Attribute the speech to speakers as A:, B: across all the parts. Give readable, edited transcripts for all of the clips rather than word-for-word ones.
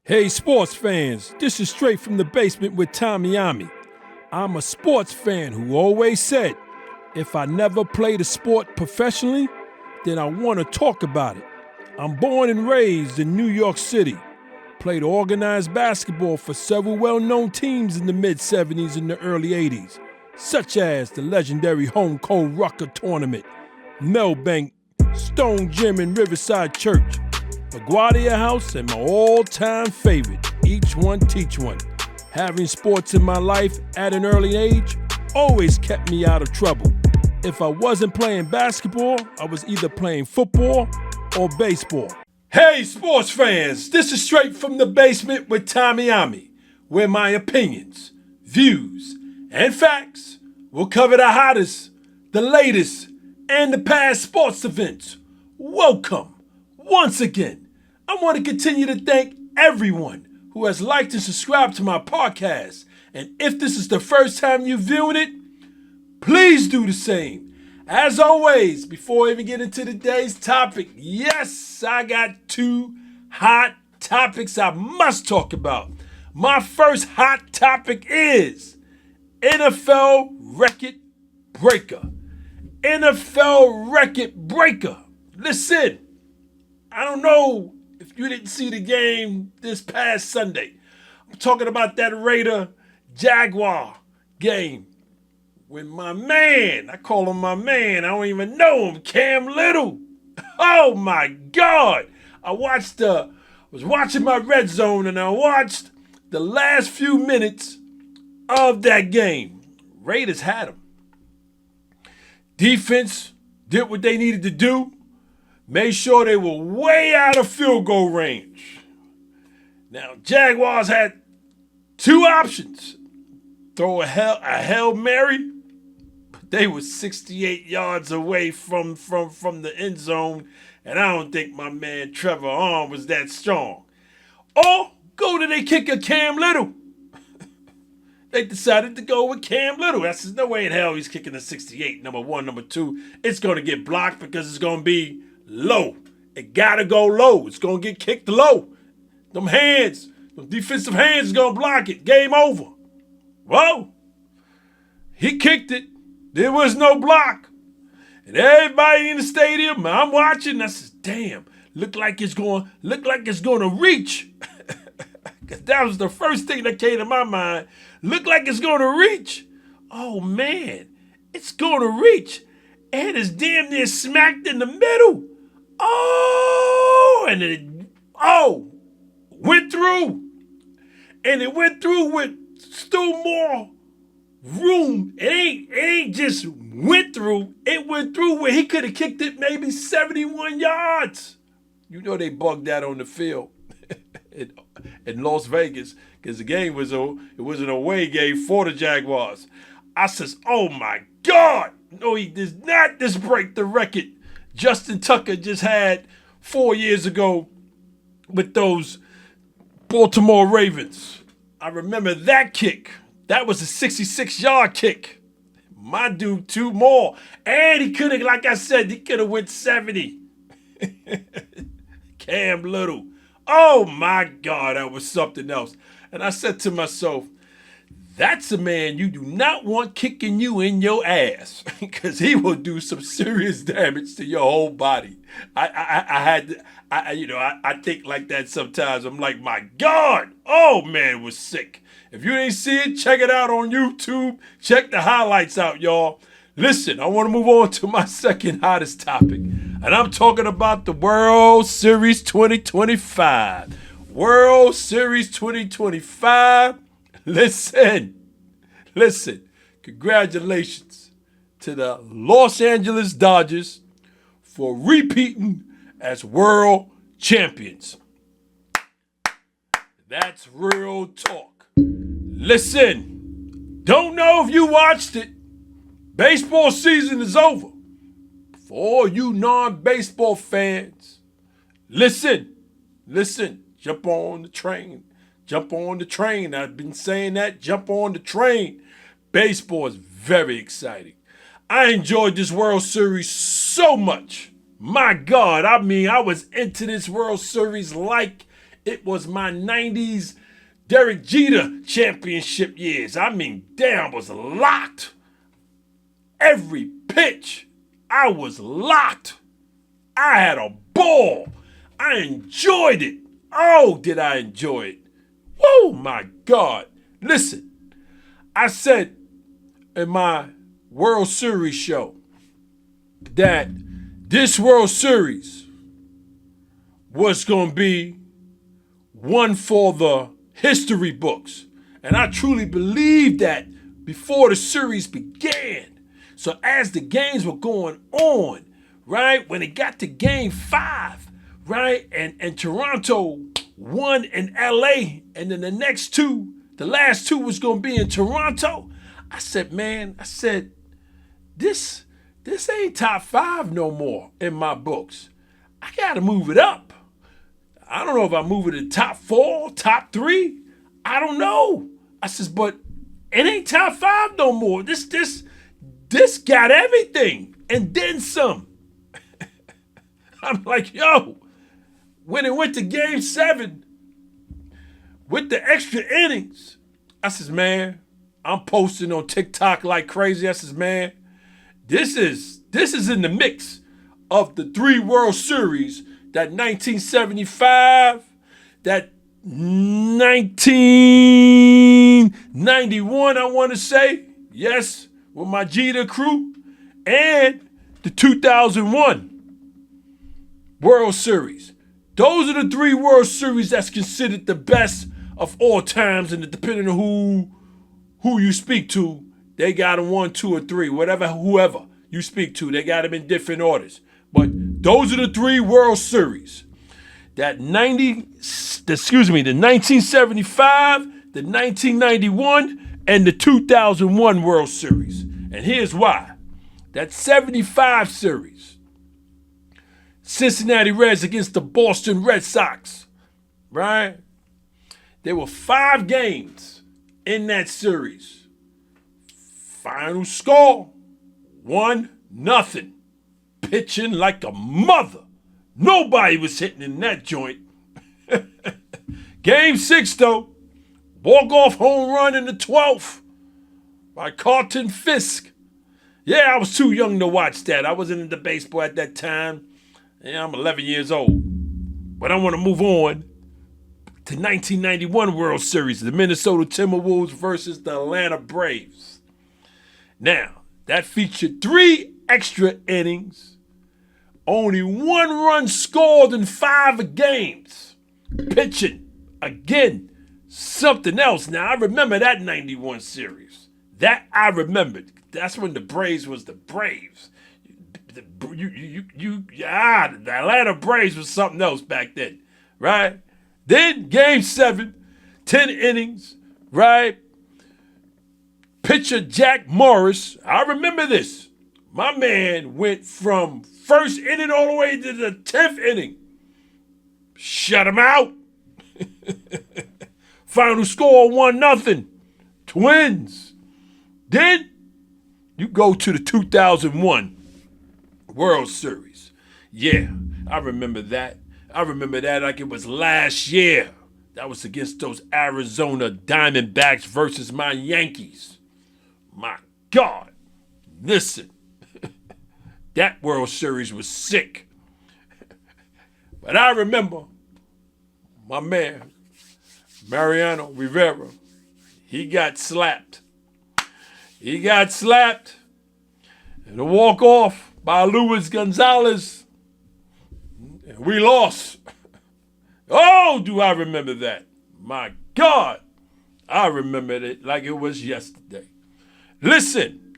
A: Hey sports fans, this is Straight from the Basement with Tommy Ommy. I'm a sports fan who always said, if I never played a sport professionally, then I want to talk about it. I'm born and raised in New York City. Played organized basketball for several well-known teams in the mid-'70s and the early '80s, such as the legendary Home Cold Rucker Tournament, Melbank, Stone Gym and Riverside Church, LaGuardia House, and my all-time favorite, Each One Teach One. Having sports in my life at an early age always kept me out of trouble. If I wasn't playing basketball, I was either playing football or baseball. Hey sports fans, this is Straight from the Basement with Tommy Ommy, where my opinions, views, and facts will cover the hottest, the latest, and the past sports events. Welcome. Once again, I want to continue to thank everyone who has liked and subscribed to my podcast. And if this is the first time you're viewing it, please do the same. As always, before I even get into today's topic, yes, I got two hot topics I must talk about. My first hot topic is NFL record breaker. NFL record breaker. Listen. I don't know if you didn't see the game this past Sunday. I'm talking about that Raider-Jaguar game. When my man, I call him my man, I don't even know him, Cam Little. Oh my God. I was watching my red zone and I watched the last few minutes of that game. Raiders had him. Defense did what they needed to do. Made sure they were way out of field goal range. Now, Jaguars had two options. Throw a Hail Mary, but they were 68 yards away from the end zone, and I don't think my man Trevor Arm was that strong. Or go to their kicker, Cam Little. They decided to go with Cam Little. There's no way in hell he's kicking a 68, number one. Number two, it's going to get blocked because it's going to be low. It gotta go low. It's gonna get kicked low. Them defensive hands is gonna block it. Game over. Well, he kicked it. There was no block. And everybody in the stadium, I'm watching, I said, damn, look like it's gonna reach. Because that was the first thing that came to my mind. Look like it's gonna reach. Oh man, it's gonna reach. And it's damn near smacked in the middle. Oh, and went through. And it went through with still more room. It ain't just went through. It went through where he could have kicked it maybe 71 yards. You know they bugged that on the field in Las Vegas because the game was an away game for the Jaguars. I says, oh my God. No, he does not just break the record Justin Tucker just had 4 years ago with those Baltimore Ravens. I remember that kick. That was a 66-yard kick. My dude, two more. And he could have, like I said, he could have went 70. Cam Little. Oh my God, that was something else. And I said to myself, that's a man you do not want kicking you in your ass because he will do some serious damage to your whole body. I think like that sometimes. I'm like, my God, oh man, it was sick. If you didn't see it, check it out on YouTube. Check the highlights out, y'all. Listen, I want to move on to my second hottest topic, and I'm talking about the World Series 2025. World Series 2025. Listen, congratulations to the Los Angeles Dodgers for repeating as world champions. That's real talk. Listen, don't know if you watched it. Baseball season is over. For all you non-baseball fans, listen, jump on the train. Jump on the train. I've been saying that. Jump on the train. Baseball is very exciting. I enjoyed this World Series so much. My God, I was into this World Series like It was my 90s Derek Jeter championship years. I mean, damn, was locked. Every pitch, I was locked. I had a ball. I enjoyed it. Oh, did I enjoy it? Oh, my God. Listen, I said in my World Series show that this World Series was going to be one for the history books. And I truly believed that before the series began. So as the games were going on, right, when it got to game 5, right, and Toronto won in LA, and then the last two was going to be in Toronto, I said, this ain't top 5 no more in my books. I got to move it up. I don't know if I move it to top 4, top 3. I don't know. I says, but it ain't top 5 no more. This got everything and then some. I'm like, yo, when it went to game 7 with the extra innings, I says, man, I'm posting on TikTok like crazy. I says, man, this is in the mix of the 3 World Series, that 1975, that 1991, I want to say, yes, with my Jeter crew, and the 2001 World Series. Those are the 3 World Series that's considered the best of all times, and depending on who you speak to, they got them 1, 2, or 3, whoever you speak to, they got them in different orders. But those are the 3 World Series. The 1975, the 1991, and the 2001 World Series. And here's why. That 75 series, Cincinnati Reds against the Boston Red Sox, right? There were 5 games in that series. Final score, 1-0. Pitching like a mother. Nobody was hitting in that joint. Game 6, though. Walk-off home run in the 12th by Carlton Fisk. Yeah, I was too young to watch that. I wasn't into baseball at that time. Yeah, I'm 11 years old. But I want to move on to 1991 World Series. The Minnesota Timberwolves versus the Atlanta Braves. Now, that featured 3 extra innings. Only 1 run scored in 5 games. Pitching, again, something else. Now, I remember that 91 series. That I remembered. That's when the Braves was the Braves. The Atlanta Braves was something else back then, right? Then, game 7, 10 innings, right? Pitcher Jack Morris, I remember this. My man went from first inning all the way to the 10th inning. Shut him out. Final score 1-0. Twins. Then you go to the 2001 World Series. Yeah, I remember that. I remember that like it was last year. That was against those Arizona Diamondbacks versus my Yankees. My God. Listen. That World Series was sick. But I remember my man, Mariano Rivera, he got slapped. He got slapped in a walk-off by Luis Gonzalez. And we lost. Oh, do I remember that. My God. I remembered it like it was yesterday. Listen.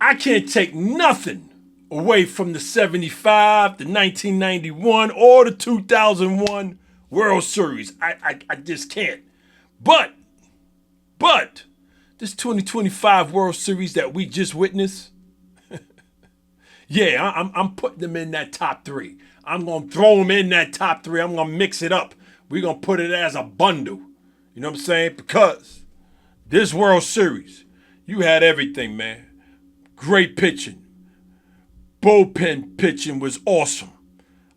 A: I can't take nothing away from the 75, the 1991, or the 2001 World Series. I just can't. But this 2025 World Series that we just witnessed, yeah, I'm putting them in that top 3. I'm going to throw them in that top 3. I'm going to mix it up. We're going to put it as a bundle. You know what I'm saying? Because this World Series, you had everything, man. Great pitching. Bullpen pitching was awesome.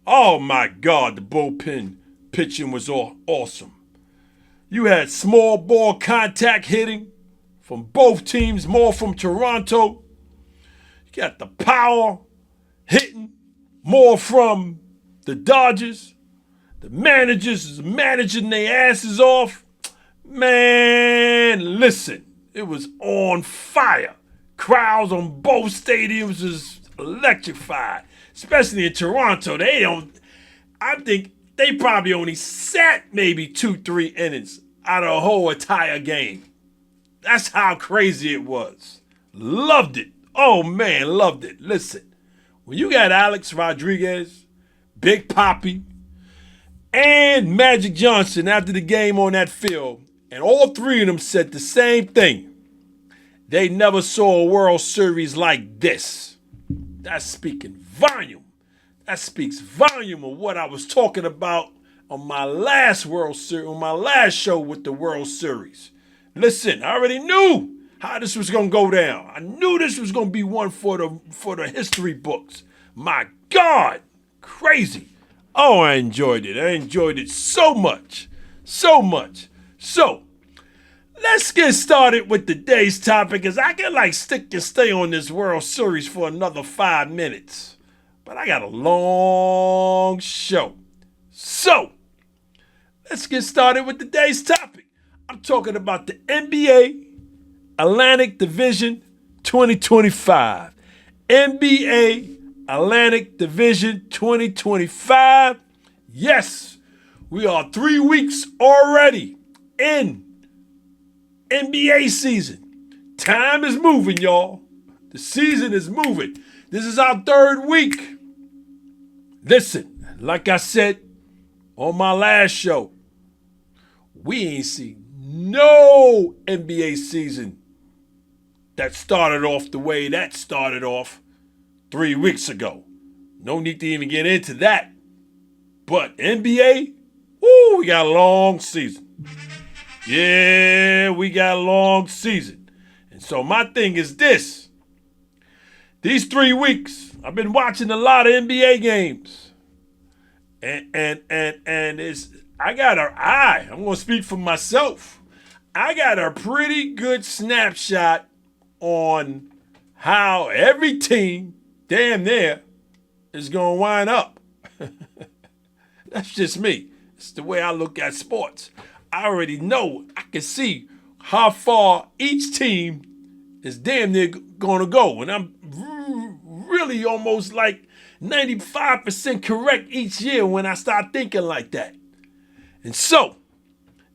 A: Oh my God, the bullpen pitching was awesome. You had small ball contact hitting from both teams, more from Toronto. You got the power hitting, more from the Dodgers. The managers is managing their asses off. Man, listen, it was on fire. Crowds on both stadiums was electrified, especially in Toronto. I think they probably only sat maybe 2-3 innings out of a whole entire game. That's how crazy it was. Loved it. Oh man, loved it. Listen, when you got Alex Rodriguez, Big Papi, and Magic Johnson after the game on that field, and all three of them said the same thing. They never saw a World Series like this. That's speaking volume. That speaks volume of what I was talking about on my last World Series, on my last show with the World Series. Listen, I already knew how this was gonna go down. I knew this was gonna be one for the history books. My God, crazy. Oh, I enjoyed it. I enjoyed it so much. So much. So, let's get started with today's topic, because I can stick and stay on this World Series for another 5 minutes. But I got a long show. So, let's get started with today's topic. I'm talking about the NBA Atlantic Division 2025. NBA Atlantic Division 2025. Yes, we are 3 weeks already in NBA season. Time is moving, y'all. The season is moving. This is our 3rd week. Listen, like I said on my last show, we ain't seen no NBA season that started off the way that started off 3 weeks ago. No need to even get into that. But NBA, woo, we got a long season. Yeah, we got a long season. And so my thing is this. These 3 weeks, I've been watching a lot of NBA games. And I'm gonna speak for myself. I got a pretty good snapshot on how every team, damn near, is gonna wind up. That's just me. It's the way I look at sports. I already know. I can see how far each team is damn near gonna go. And I'm really almost 95% correct each year when I start thinking like that. And so,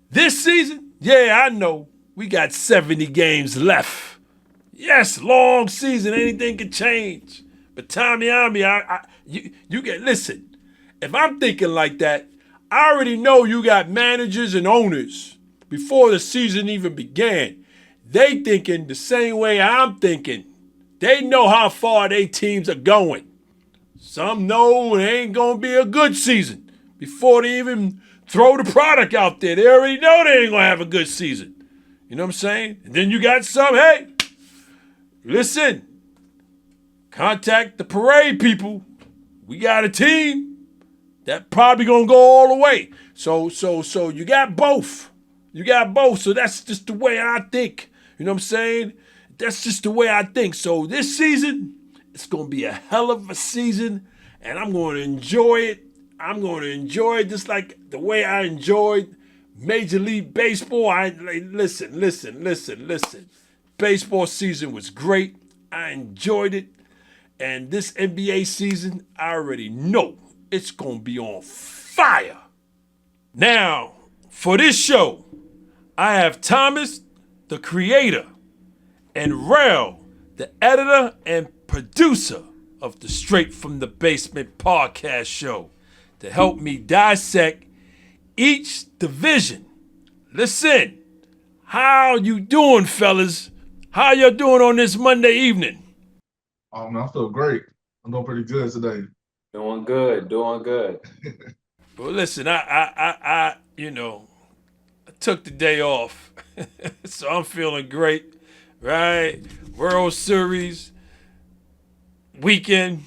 A: this season, yeah, I know we got 70 games left. Yes, long season, anything can change. But Tommy Ommy, listen, if I'm thinking like that, I already know you got managers and owners before the season even began. They thinking the same way I'm thinking. They know how far their teams are going. Some know it ain't going to be a good season before they even throw the product out there. They already know they ain't going to have a good season. You know what I'm saying? And then you got some, hey, listen, contact the parade people. We got a team that probably going to go all the way. So you got both. You got both. So that's just the way I think. You know what I'm saying? That's just the way I think. So this season, it's going to be a hell of a season, and I'm going to enjoy it. I'm going to enjoy it just like the way I enjoyed Major League Baseball. Listen. Baseball season was great. I enjoyed it. And this NBA season, I already know it's going to be on fire. Now, for this show, I have Thomas, the creator, and Rel, the editor and producer of the Straight from the Basement podcast show, to help me dissect each division. Listen, how you doing, fellas? How y'all doing on this Monday evening?
B: Oh man, I feel great. I'm doing pretty good today.
C: Doing good.
A: Well, listen, I took the day off, so I'm feeling great, right? World Series weekend.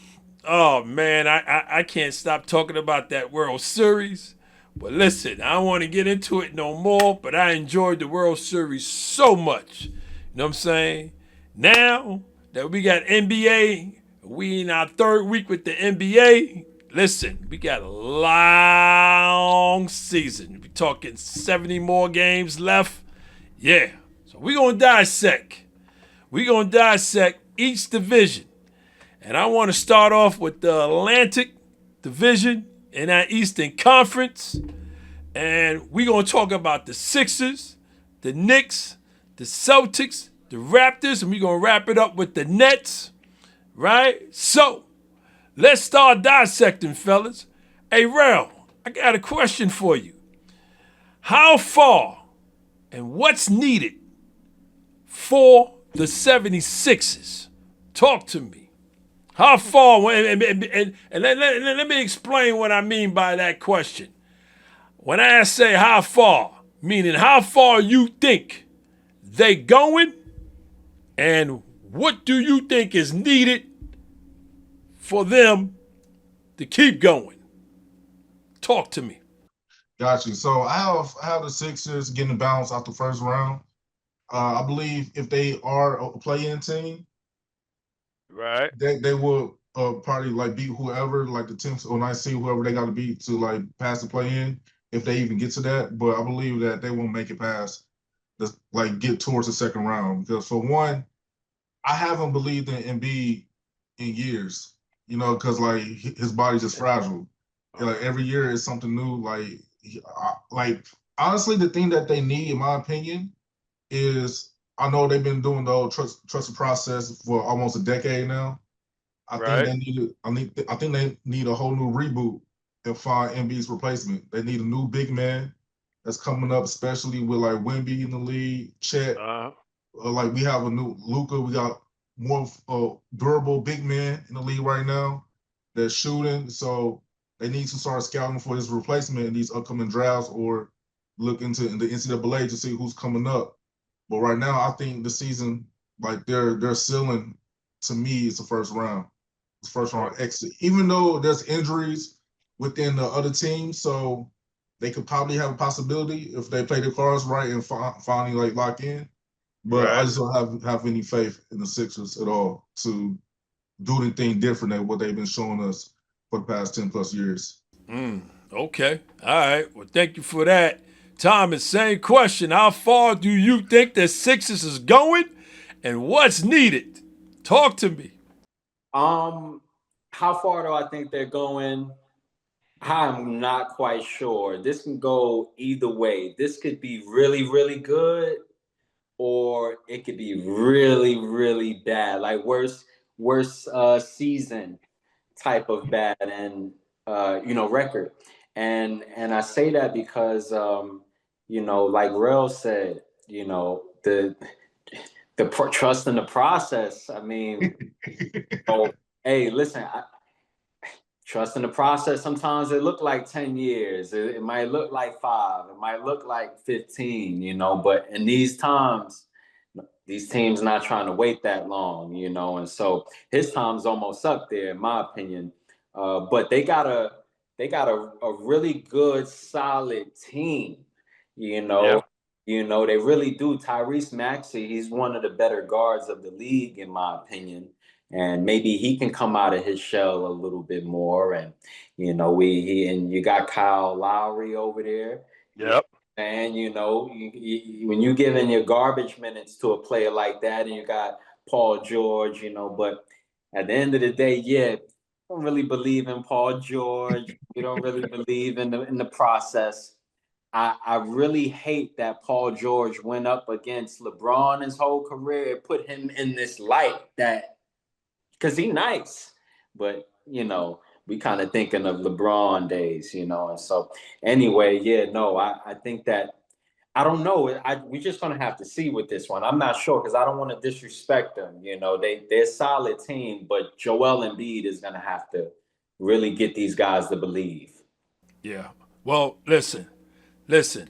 A: Oh man, I can't stop talking about that World Series. But listen, I don't want to get into it no more, but I enjoyed the World Series so much. You know what I'm saying? Now that we got NBA, we in our third week with the NBA. Listen, we got a long season. We talking 70 more games left. Yeah. So we're gonna dissect. We're gonna dissect each division. And I want to start off with the Atlantic Division in that Eastern Conference. And we're going to talk about the Sixers, the Knicks, the Celtics, the Raptors, and we're going to wrap it up with the Nets, right? So, let's start dissecting, fellas. Hey, Rel, I got a question for you. How far and what's needed for the 76ers? Talk to me. How far? And let me explain what I mean by that question. When I say how far, meaning how far you think they going, and what do you think is needed for them to keep going? Talk to me.
B: Got you. So I have the Sixers getting bounced out the first round. I believe if they are a play-in team,
A: Right.
B: they will probably like beat whoever, like the teams or I see whoever they got to beat to like pass the play-in if they even get to that. But I believe that they won't make it past the like get towards the second round because for one, I haven't believed in Embiid in years. You know, because like his body's just fragile. And, like every year is something new. Like honestly, the thing that they need, in my opinion, is I know they've been doing the whole trust process for almost a decade now. I think
A: Right.
B: they need I think they need a whole new reboot and find MB's replacement. They need a new big man that's coming up, especially with like Wemby in the league, Chet.
A: Uh,
B: Like we have a new Luca. We got more durable big man in the league right now that's shooting. So they need to start scouting for his replacement in these upcoming drafts or look into in the NCAA to see who's coming up. But right now, I think the season, like their ceiling to me is the first round. It's first round exit. Even though there's injuries within the other teams, so they could probably have a possibility if they play their cards right and finally like lock in. But I
A: right.
B: just don't have any faith in the Sixers at all to do anything different than what they've been showing us for the past 10 plus years.
A: Okay. All right. Well, thank you for that. Thomas, same question. How far do you think the Sixers is going, and what's needed? Talk to me.
C: Um, how far do I think they're going? I'm not quite sure. This can go either way. This could be really, really good, or it could be really, really bad. Like worst season type of bad and record. And I say that because like Rel said, trust in the process. I mean, oh, hey, listen, trust in the process. Sometimes it look like 10 years. It might look like 5. It might look like 15, but in these times, these teams not trying to wait that long, and so his time's almost up there, in my opinion. But they got a really good, solid team, you know.
A: Yep.
C: They really do. Tyrese Maxey, he's one of the better guards of the league, in my opinion. And maybe he can come out of his shell a little bit more. And and you got Kyle Lowry over there.
A: Yep.
C: And when you give in your garbage minutes to a player like that, and you got Paul George, but at the end of the day, yeah, don't really believe in Paul George. We don't really believe in the process. I really hate that Paul George went up against LeBron his whole career. It put him in this light that because he nice, but we kind of thinking of LeBron days, and so anyway, yeah, no, I think that I don't know. We're just gonna have to see with this one. I'm not sure because I don't want to disrespect them. They're a solid team, but Joel Embiid is gonna have to really get these guys to believe.
A: Yeah. Well, listen, listen.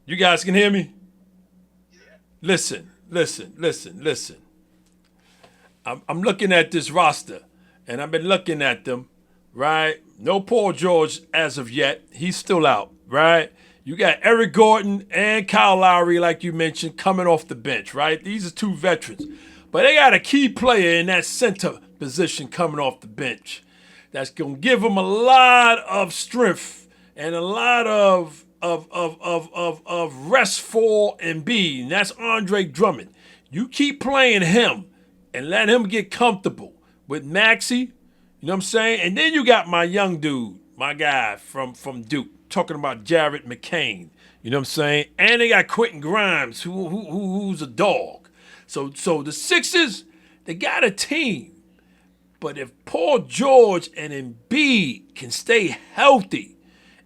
A: You guys can hear me? Listen. I'm looking at this roster, and I've been looking at them, right? No Paul George as of yet. He's still out, right? You got Eric Gordon and Kyle Lowry, like you mentioned, coming off the bench, right? These are two veterans. But they got a key player in that center position coming off the bench that's going to give them a lot of strength and a lot of rest for Embiid, and that's Andre Drummond. You keep playing him and let him get comfortable with Maxey, you know what I'm saying? And then you got my young dude, my guy from Duke, talking about Jared McCain, you know what I'm saying? And they got Quentin Grimes, who's a dog. So the Sixers, they got a team. But if Paul George and Embiid can stay healthy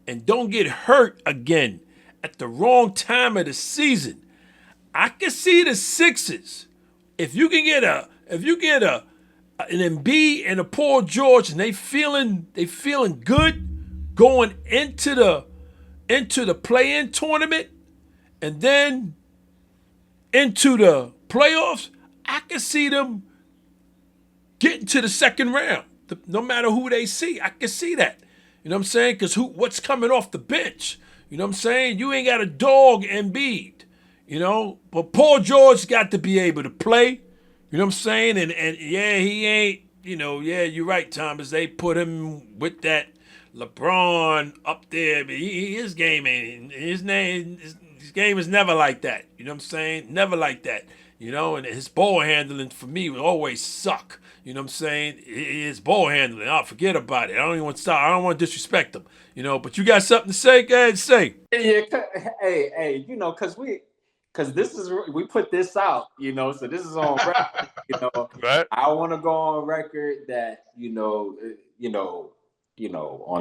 A: and don't get hurt again at the wrong time of the season, I can see the Sixers. If you get an Embiid and a Paul George and they feeling good going into the play-in tournament and then into the playoffs, I can see them getting to the second round. No matter who they see, I can see that. You know what I'm saying? Because what's coming off the bench? You know what I'm saying? You ain't got a dog Embiid. You know, but Paul George got to be able to play. You know what I'm saying? And yeah, he ain't, yeah, you're right, Thomas. They put him with that LeBron up there, but his game ain't, his game is never like that. You know what I'm saying? Never like that. And his ball handling for me would always suck. You know what I'm saying? His ball handling, I'll forget about it. I don't even want to stop. I don't want to disrespect him. But you got something to say? Go ahead and say.
C: Yeah, hey, because we put this out, so this is on record,
A: Right.
C: I want to go on record that, on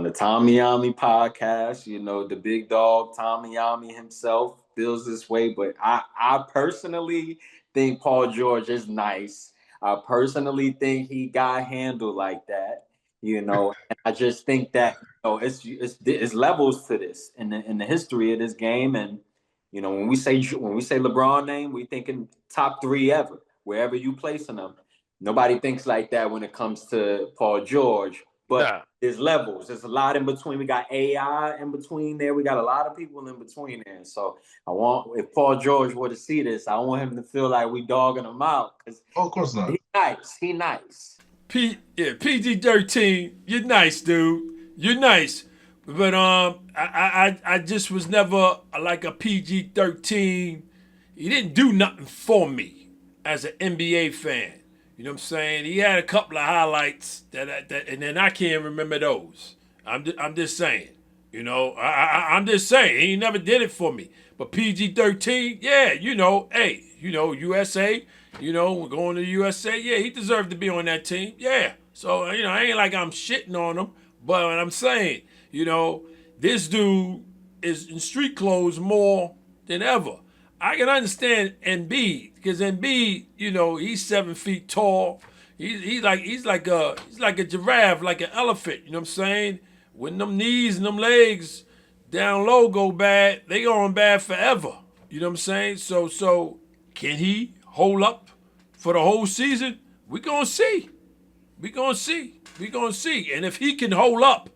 C: the Tommy Ommy podcast, the big dog Tommy Ommy himself feels this way, but I personally think Paul George is nice. I personally think he got handled like that, and I just think that it's levels to this in the history of this game, and when we say LeBron name, we thinking top 3 ever, wherever you placing them. Nobody thinks like that when it comes to Paul George, but there's levels. There's a lot in between. We got AI in between there. We got a lot of people in between there. So if Paul George were to see this, I want him to feel like we dogging him out.
B: Oh, of course not.
C: He nice.
A: PG-13, you're nice, dude. You're nice. But I just was never like a PG-13. He didn't do nothing for me as an NBA fan. You know what I'm saying? He had a couple of highlights that and then I can't remember those. I'm just saying. I'm just saying he never did it for me. But PG-13, yeah, hey, USA, we're going to USA. Yeah, he deserved to be on that team. Yeah. So I ain't like I'm shitting on him, but what I'm saying, this dude is in street clothes more than ever. I can understand Embiid because Embiid, he's 7 feet tall. He's like a giraffe, like an elephant. You know what I'm saying? When them knees and them legs down low go bad, they going bad forever. You know what I'm saying? So can he hold up for the whole season? We gonna see. We gonna see. And if he can hold up,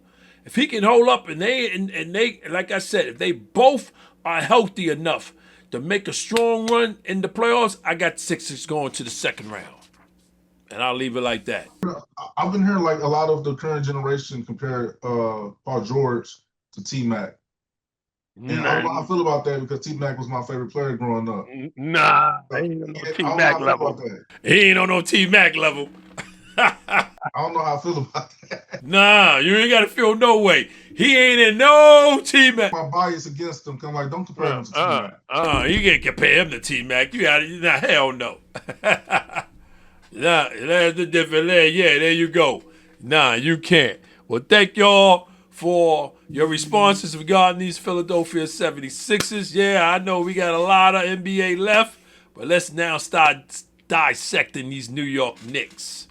A: and they like I said, if they both are healthy enough to make a strong run in the playoffs, I got Sixers going to the second round. And I'll leave it like that.
B: I've been hearing like a lot of the current generation compare Paul George to T-Mac. And I don't know how I feel about that because T-Mac was my favorite player growing up.
A: Nah, he ain't on no T-Mac level. He ain't on no T-Mac level.
B: I don't know how I feel about that.
A: Nah, you ain't got to feel no way. He ain't in no T-Mac.
B: My bias against him, I'm like, don't compare him to T-Mac.
A: You can't compare him to T-Mac. You got it. Nah, hell no. Nah, that's the difference there. Yeah, there you go. Nah, you can't. Well, thank y'all for your responses regarding these Philadelphia 76ers. Yeah, I know we got a lot of NBA left, but let's now start dissecting these New York Knicks.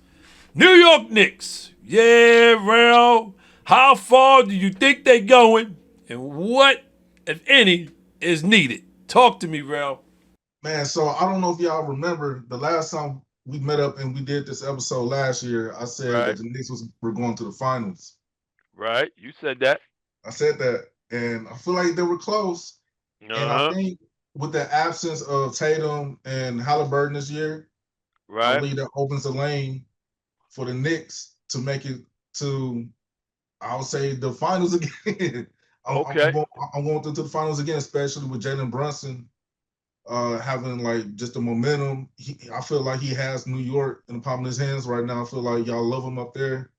A: New York Knicks. Yeah, Rel. How far do you think they're going? And what, if any, is needed? Talk to me, Rel.
B: Man, so I don't know if y'all remember the last time we met up and we did this episode last year, I said
D: Right.
B: that the Knicks were going to the finals.
D: Right. You said that.
B: I said that, and I feel like they were close. And I
D: Uh-huh.
B: think with the absence of Tatum and Halliburton this year, I
D: Right.
B: believe that opens the lane for the Knicks to make it to, I would say, the finals again.
D: Okay.
B: I'm going to the finals again, especially with Jalen Brunson having like just the momentum. I feel like he has New York in the palm of his hands right now. I feel like y'all love him up there.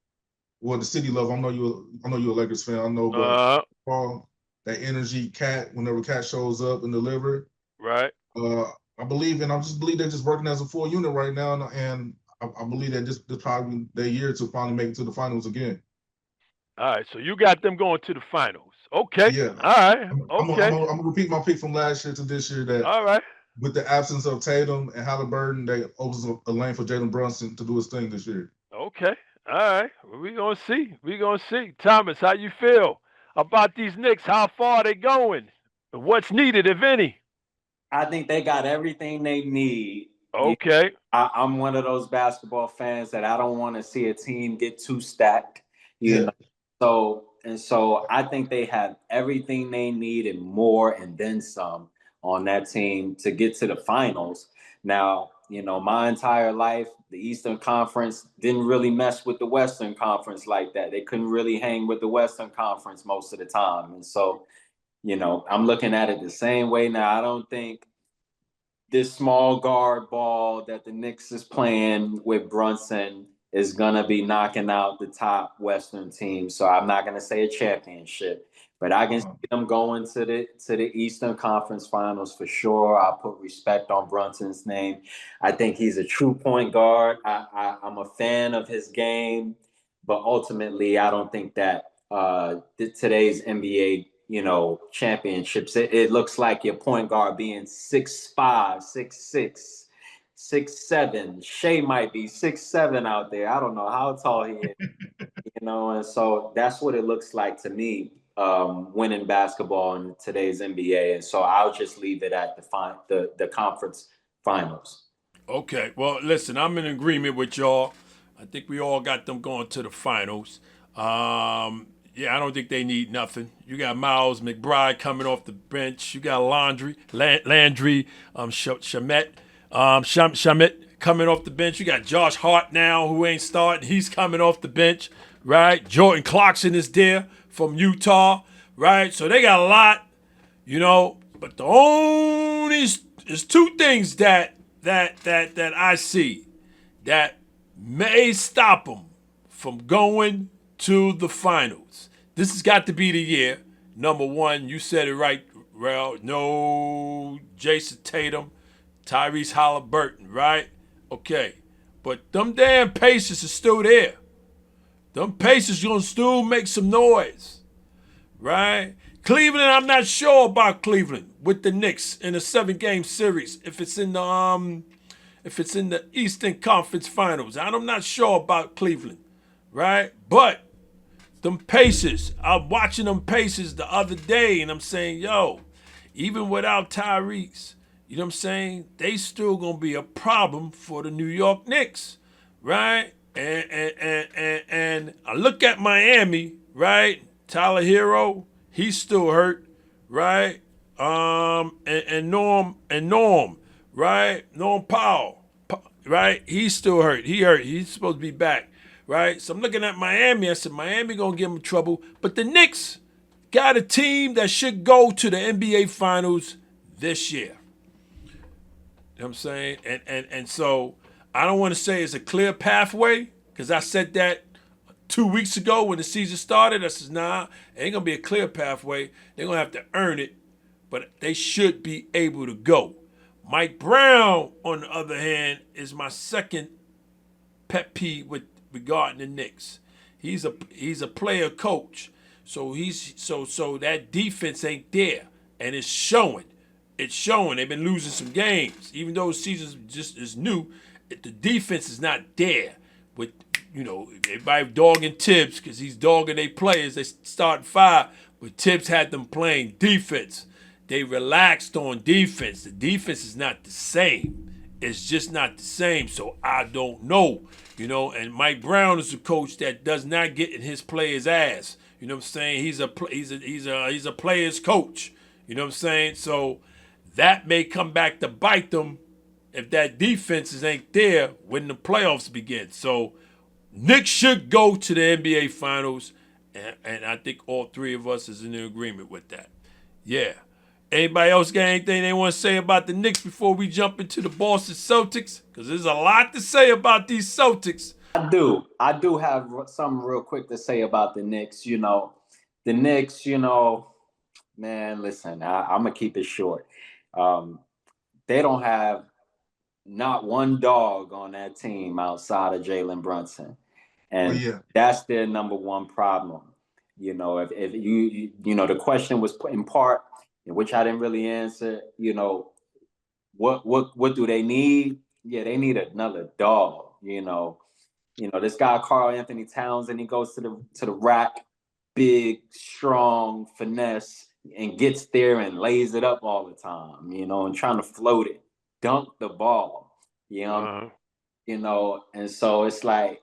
B: Well, the city love. I know you're a Lakers fan. I know, but
D: Uh-huh.
B: that energy, Cat. Whenever Cat shows up and deliver,
D: Right.
B: uh, I believe, and I just believe they're just working as a full unit right now, and I believe that this probably their year to finally make it to the finals again.
D: All right. So you got them going to the finals. Okay.
B: Yeah,
D: All right.
B: I'm
D: Okay.
B: gonna repeat my pick from last year to this year that
D: All right.
B: with the absence of Tatum and Halliburton, they opens a lane for Jalen Brunson to do his thing this year.
D: Okay. All right. Well, we gonna see. We gonna see. Thomas, how you feel about these Knicks? How far they going? What's needed, if any?
C: I think they got everything they need.
D: Okay.
C: I'm one of those basketball fans that I don't want to see a team get too stacked. You
B: Yeah,
C: know, so I think they have everything they need and more and then some on that team to get to the finals. Now, my entire life, the Eastern Conference didn't really mess with the Western Conference like that. They couldn't really hang with the Western Conference most of the time. And so, I'm looking at it the same way now. I don't think this small guard ball that the Knicks is playing with Brunson is gonna be knocking out the top Western team. So I'm not gonna say a championship, but I can see
B: uh,
C: them going to the Eastern Conference Finals for sure. I put respect on Brunson's name. I think he's a true point guard. I'm a fan of his game, but ultimately, I don't think that today's NBA championships. It looks like your point guard being 6'5", 6'6", 6'7". Shea might be 6'7" out there. I don't know how tall he is, and so that's what it looks like to me. Winning basketball in today's NBA, and so I'll just leave it at the conference finals.
A: Okay, well, listen, I'm in agreement with y'all. I think we all got them going to the finals. Yeah, I don't think they need nothing. You got Miles McBride coming off the bench. You got Landry, Shamet, Shamet coming off the bench. You got Josh Hart now, who ain't starting. He's coming off the bench, right? Jordan Clarkson is there from Utah, right? So they got a lot, But the only is two things that I see that may stop them from going to the finals. This has got to be the year. Number one, you said it right, Rel. No Jason Tatum, Tyrese Halliburton, right? Okay. But them damn Pacers are still there. Them Pacers gonna still make some noise, right? Cleveland, I'm not sure about Cleveland with the Knicks in a 7-game series. If it's in the Eastern Conference Finals, I'm not sure about Cleveland, right? But them Pacers, I'm watching them Pacers the other day, and I'm saying, yo, even without Tyrese, you know what I'm saying? They still gonna be a problem for the New York Knicks, right? And I look at Miami, right? Tyler Hero, he's still hurt, right? And Norm, right? Norm Powell, right? He's still hurt. He hurt. He's supposed to be back, right? So I'm looking at Miami. I said Miami gonna give him trouble, but the Knicks got a team that should go to the NBA Finals this year. You know what I'm saying? And so I don't want to say it's a clear pathway, because I said that 2 weeks ago when the season started. I said, nah, it ain't gonna be a clear pathway. They're gonna have to earn it, but they should be able to go. Mike Brown, on the other hand, is my second pet peeve with regarding the Knicks. He's a player coach. So so that defense ain't there. And it's showing. It's showing. They've been losing some games. Even though the season just is new, the defense is not there. With everybody dogging Tibbs because he's dogging their players. They start 5, but Tibbs had them playing defense. They relaxed on defense. The defense is not the same. it's just not the same. So I don't know, And Mike Brown is a coach that does not get in his players' ass. You know what I'm saying? He's a player's coach. You know what I'm saying? So that may come back to bite them if that defense ain't there when the playoffs begin. So Knicks should go to the NBA Finals, and I think all three of us is in agreement with that. Yeah. Anybody else got anything they want to say about the Knicks before we jump into the Boston Celtics? Because there's a lot to say about these Celtics.
C: I do have something real quick to say about the Knicks. The Knicks, man, listen, I'm going to keep it short. They don't have not one dog on that team outside of Jalen Brunson. And that's their number one problem. If you the question was put in part, in which I didn't really answer, what do they need? Yeah, they need another dog, this guy Karl Anthony Towns, and he goes to the rack, big, strong, finesse, and gets there and lays it up all the time, and trying to float it, dunk the ball, and so it's like,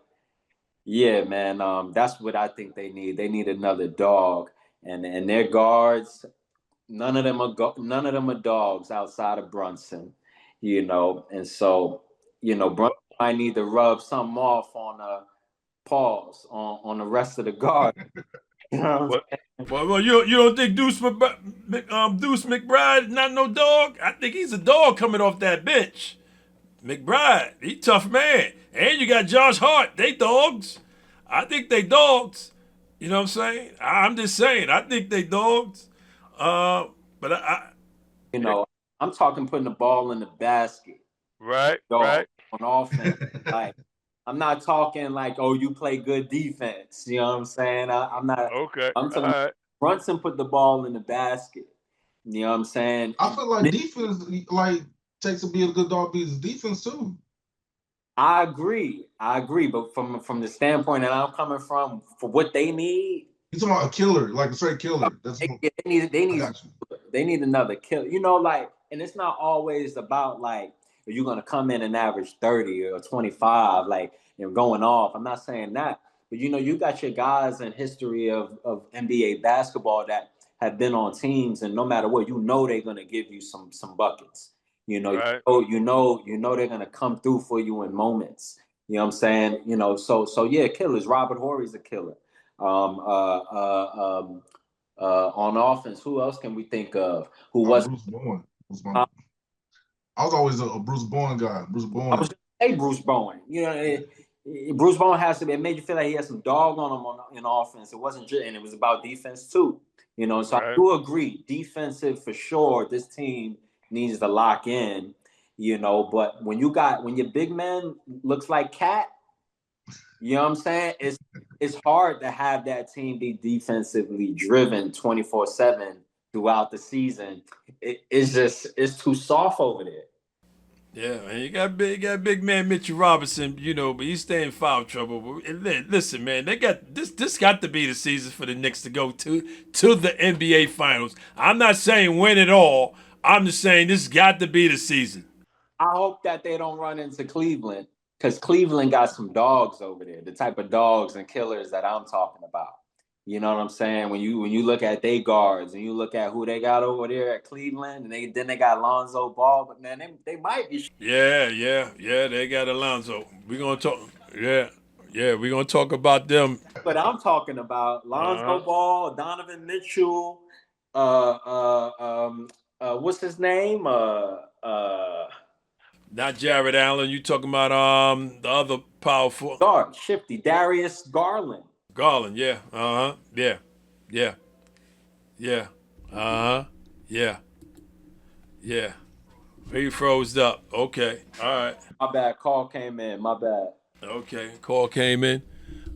C: yeah, man, that's what I think they need. They need another dog, and their guards, none of them are dogs outside of Brunson, and so Brunson might need to rub something off on pause on the rest of the guard.
A: Well, you don't think Deuce McBride is not no dog? I think he's a dog coming off that bench. McBride, he tough man. And you got Josh Hart. They dogs. I think they dogs. You know what I'm saying? I'm just saying. I think they dogs. But
C: I'm talking putting the ball in the basket.
D: Right.
C: On offense. Like, I'm not talking like, oh, you play good defense. You know what I'm saying? I'm not.
D: Okay.
C: I'm talking Brunson put the ball in the basket. You know what I'm saying?
B: I feel like defense, takes to be a good dog beats defense too.
C: I agree, but from the standpoint that I'm coming from, for what they need,
B: you're talking about a killer, like a straight killer.
C: They need another killer. And it's not always about like you're gonna come in and average 30 or 25, going off. I'm not saying that, but you got your guys in history of NBA basketball that have been on teams, and no matter what, they're gonna give you some buckets.
D: Right.
C: They're gonna come through for you in moments. You know what I'm saying? So yeah, killers. Robert Horry's a killer. On offense, who else can we think of?
B: Bruce Bowen. I was always a Bruce Bowen guy. Bruce Bowen.
C: I was gonna say Bruce Bowen. Bruce Bowen has to be. It made you feel like he had some dog on him in offense. It wasn't just, and it was about defense too. So I do agree. Defensive for sure. This team needs to lock in. But when your big man looks like Cat, you know what I'm saying? It's hard to have that team be defensively driven 24/7 throughout the season. It's too soft over there.
A: Yeah, man, you got big man Mitchell Robinson, but he's staying in foul trouble. But listen, man, they got this got to be the season for the Knicks to go to the NBA Finals. I'm not saying win it all. I'm just saying this got to be the season.
C: I hope that they don't run into Cleveland, because Cleveland got some dogs over there, the type of dogs and killers that I'm talking about. You know what I'm saying? When you look at their guards and you look at who they got over there at Cleveland, and then they got Lonzo Ball, but man, they might be.
A: Yeah, they got Alonzo. We're gonna talk. Yeah, we're gonna talk about them.
C: But I'm talking about Lonzo Ball, Donovan Mitchell, what's his name?
A: Not Jared Allen. You talking about the other powerful
C: guard, shifty Darius Garland.
A: Garland, yeah. Yeah. He froze up. Okay. All right.
C: My bad. Call came in. My bad.
A: Okay. Call came in.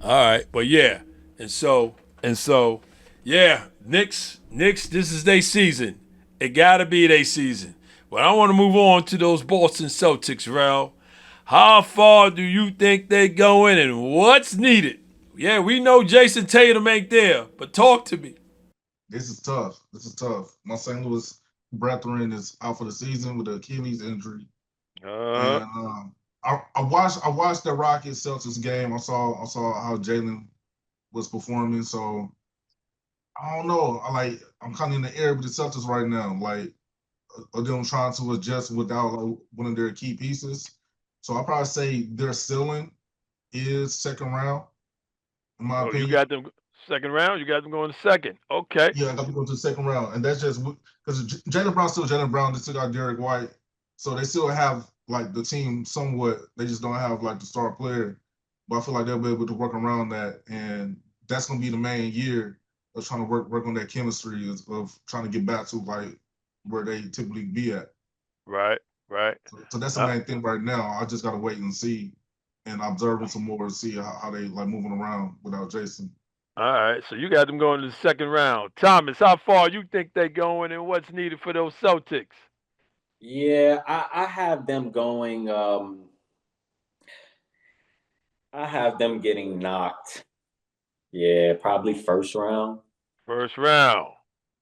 A: All right. But yeah. And so, yeah, Knicks, this is their season. It gotta be their season. But I want to move on to those Boston Celtics, Ralph. How far do you think they going, and what's needed? Yeah, we know Jason Tatum ain't there, but talk to me.
B: This is tough. My St. Louis brethren is out for the season with the Achilles injury.
D: Uh,
B: And I watched the Rockets Celtics game. I saw how Jalen was performing. So I don't know. I'm kind of in the air with the Celtics right now. Like are them trying to adjust without one of their key pieces. So I probably say their ceiling is second round, in my
D: oh, you
B: opinion.
D: got them second round. You got them going to second. Okay.
B: Yeah, I got to go to the second round, and that's just because Jalen Brown's still Jalen Brown. They still got Derek White, so they still have like the team somewhat. They just don't have like the star player, but I feel like they'll be able to work around that, and that's gonna be the main year of trying to work on that chemistry of trying to get back to like where they typically be at.
D: Right. Right.
B: So that's the
D: Uh,
B: main thing right now. I just gotta wait and see, and observing some more to see how they like moving around without Jason.
D: all right. So you got them going to the second round. Thomas, how far you think they going, and what's needed for those Celtics?
C: Yeah, I have them going. I have them getting knocked. Yeah, probably first round.
D: First round.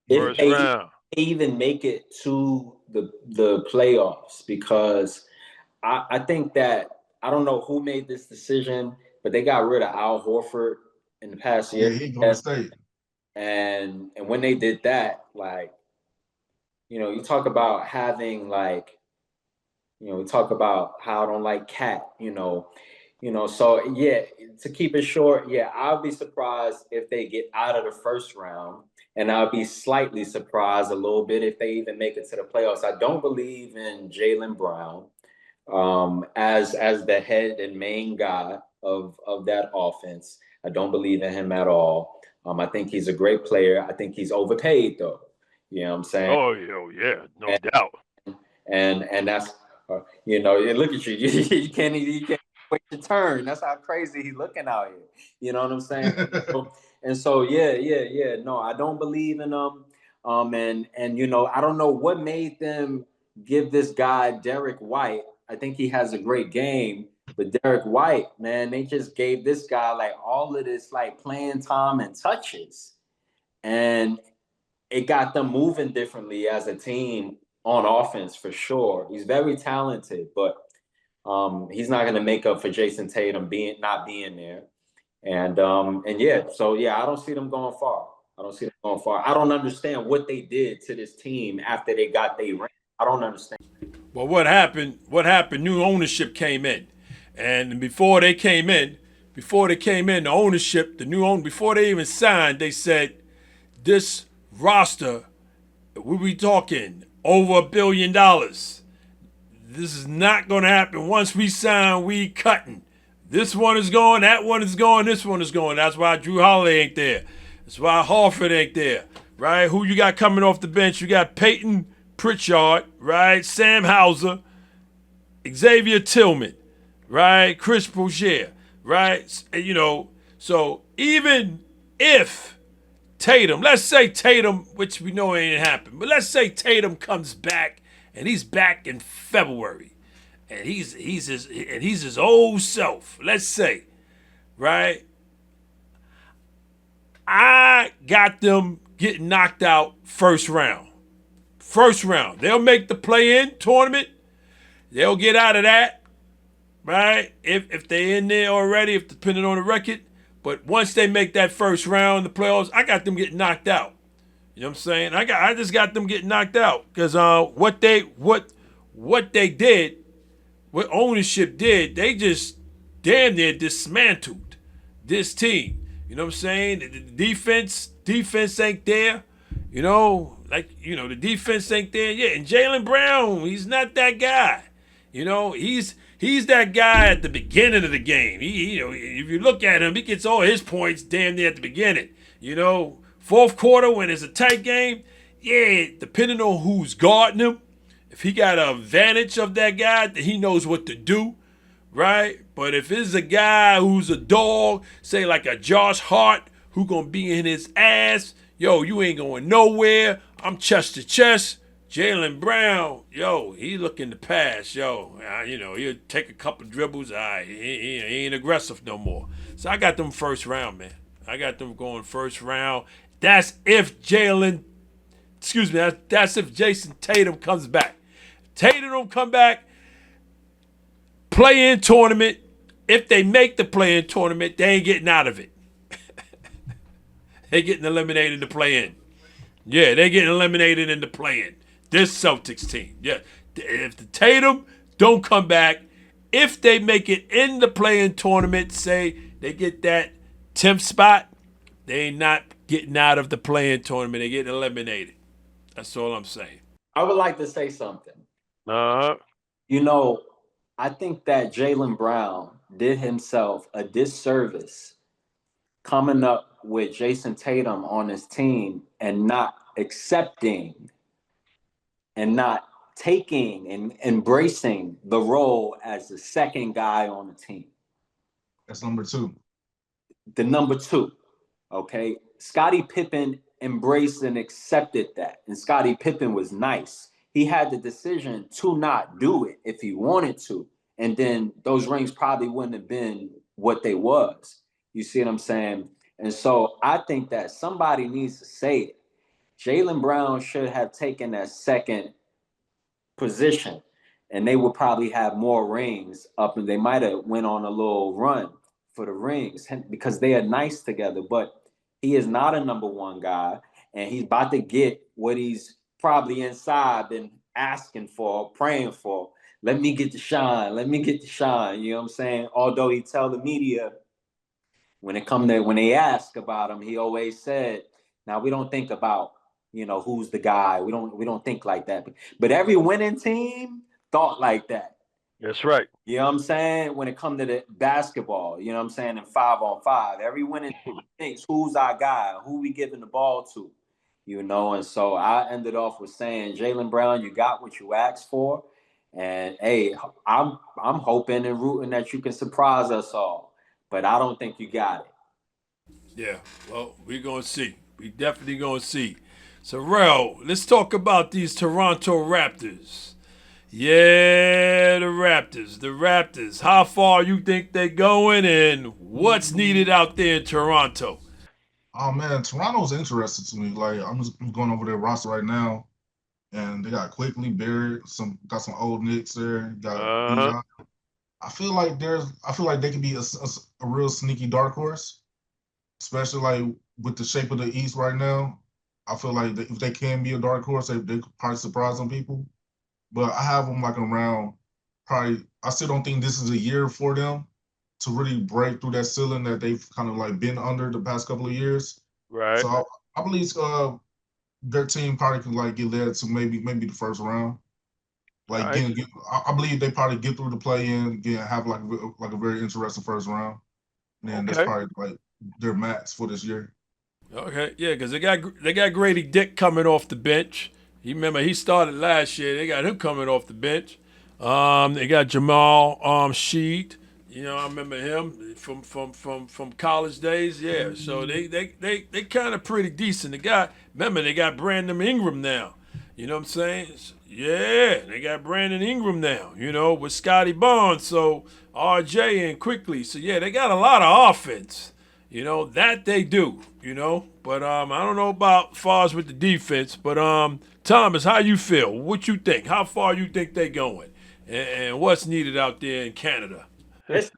C: If
D: First
C: they
D: round.
C: even make it to the playoffs, because I think that I don't know who made this decision, but they got rid of Al Horford in the past
B: Yeah,
C: year.
B: he going to state.
C: And when they did that, like, you talk about having like, we talk about how I don't like Cat, so yeah, to keep it short, yeah, I'll be surprised if they get out of the first round, and I'll be slightly surprised a little bit if they even make it to the playoffs. I don't believe in Jalen Brown as the head and main guy of that offense. I don't believe in him at all. I think he's a great player. I think he's overpaid though. You know what I'm saying?
D: Oh yeah, no doubt.
C: And that's and look at you. You can't wait your turn. That's how crazy he's looking out here. You know what I'm saying? And so yeah. No, I don't believe in them. And I don't know what made them give this guy Derek White. I think he has a great game, but Derek White, man, they just gave this guy like all of this like playing time and touches, and it got them moving differently as a team on offense for sure. He's very talented, but he's not going to make up for Jason Tatum not being there. And yeah, so yeah, I don't see them going far. I don't see them going far. I don't understand what they did to this team after they got their ring. I don't understand.
A: Well, what happened? What happened? New ownership came in, and before they came in, the ownership, the new owner, before they even signed, they said this roster, we talking over $1 billion. This is not going to happen. Once we sign, we cutting. This one is going, that one is going, this one is going. That's why Drew Holiday ain't there. That's why Harford ain't there, right? Who you got coming off the bench? You got Peyton Pritchard, right? Sam Hauser, Xavier Tillman, right? Chris Boucher, right? So even if Tatum, let's say Tatum, which we know ain't happened, but let's say Tatum comes back and he's back in February, and he's his old self. Let's say, right? I got them getting knocked out first round. First round. They'll make the play-in tournament. They'll get out of that, right? If they're in there already, if depending on the record. But once they make that first round, the playoffs, I got them getting knocked out. You know what I'm saying? I just got them getting knocked out because what they did, what ownership did, they just damn near dismantled this team. You know what I'm saying? The defense ain't there. The defense ain't there. Yeah, and Jalen Brown, he's not that guy. He's that guy at the beginning of the game. If you look at him, he gets all his points damn near at the beginning. Fourth quarter when it's a tight game, yeah, depending on who's guarding him, if he got an advantage of that guy, then he knows what to do, right? But if it's a guy who's a dog, say like a Josh Hart, who gonna be in his ass, yo, you ain't going nowhere. I'm chest to chest. Jalen Brown, yo, he looking to pass, yo. He'll take a couple dribbles. He ain't aggressive no more. So I got them first round, man. I got them going first round. That's if that's if Jason Tatum comes back. Tatum don't come back, play-in tournament. If they make the play-in tournament, they ain't getting out of it. They getting eliminated in the play-in. Yeah, they getting eliminated in the play-in. This Celtics team. Yeah, if the Tatum don't come back, if they make it in the play-in tournament, say they get that 10th spot, they ain't not getting out of the play-in tournament. They getting eliminated. That's all I'm saying.
C: I would like to say something.
D: Uh-huh.
C: You know, I think that Jaylen Brown did himself a disservice coming up with Jason Tatum on his team and not accepting and not taking and embracing the role as the second guy on the team.
B: That's number 2.
C: The number 2, okay? Scottie Pippen embraced and accepted that. And Scottie Pippen was nice. He had the decision to not do it if he wanted to. And then those rings probably wouldn't have been what they was. You see what I'm saying? And so I think that somebody needs to say it. Jaylen Brown should have taken that second position, and they would probably have more rings up, and they might have went on a little run for the rings because they are nice together. But he is not a number 1 guy, and he's about to get what he's probably inside been asking for, praying for. Let me get the shine. Let me get the shine. You know what I'm saying? Although he tell the media when they ask about him, he always said, "Now we don't think about, who's the guy. We don't think like that." But every winning team thought like that.
D: That's right.
C: You know what I'm saying? When it comes to the basketball, you know what I'm saying, in 5-on-5, every winning team thinks, who's our guy? Who we giving the ball to? And so I ended off with saying, Jaylen Brown, you got what you asked for. And hey, I'm hoping and rooting that you can surprise us all. But I don't think you got it.
A: Yeah, well, we're going to see. We definitely going to see. So, Rel, let's talk about these Toronto Raptors. Yeah, the Raptors. The Raptors. How far you think they going and what's needed out there in Toronto?
B: Oh man, Toronto's interesting to me. Like I'm just going over their roster right now, and they got Quickly, Barrett, got some old Knicks there, got
D: Uh-huh.
B: Bi. I feel like they could be a real sneaky dark horse, especially like with the shape of the East right now. I feel like if they can be a dark horse, they could probably surprise some people. But I have them like around probably. I still don't think this is a year for them to really break through that ceiling that they've kind of like been under the past couple of years.
D: Right.
B: So I believe their team probably can like get led to maybe the first round.
D: All
B: Like
D: right.
B: I believe they probably get through the play-in, have like a very interesting first round. And then that's
D: Okay.
B: probably like their max for this year.
A: Okay, yeah, because they got Grady Dick coming off the bench. He started last year. They got him coming off the bench. They got Jamal Sheed. I remember him from college days. Yeah, so they kind of pretty decent. Remember they got Brandon Ingram now. You know what I'm saying? Yeah, they got Brandon Ingram now. With Scotty Barnes, so RJ and Quickly. So yeah, they got a lot of offense. That they do, But I don't know about far as with the defense. But Thomas, how you feel? What you think? How far you think they going? And what's needed out there in Canada?
C: It's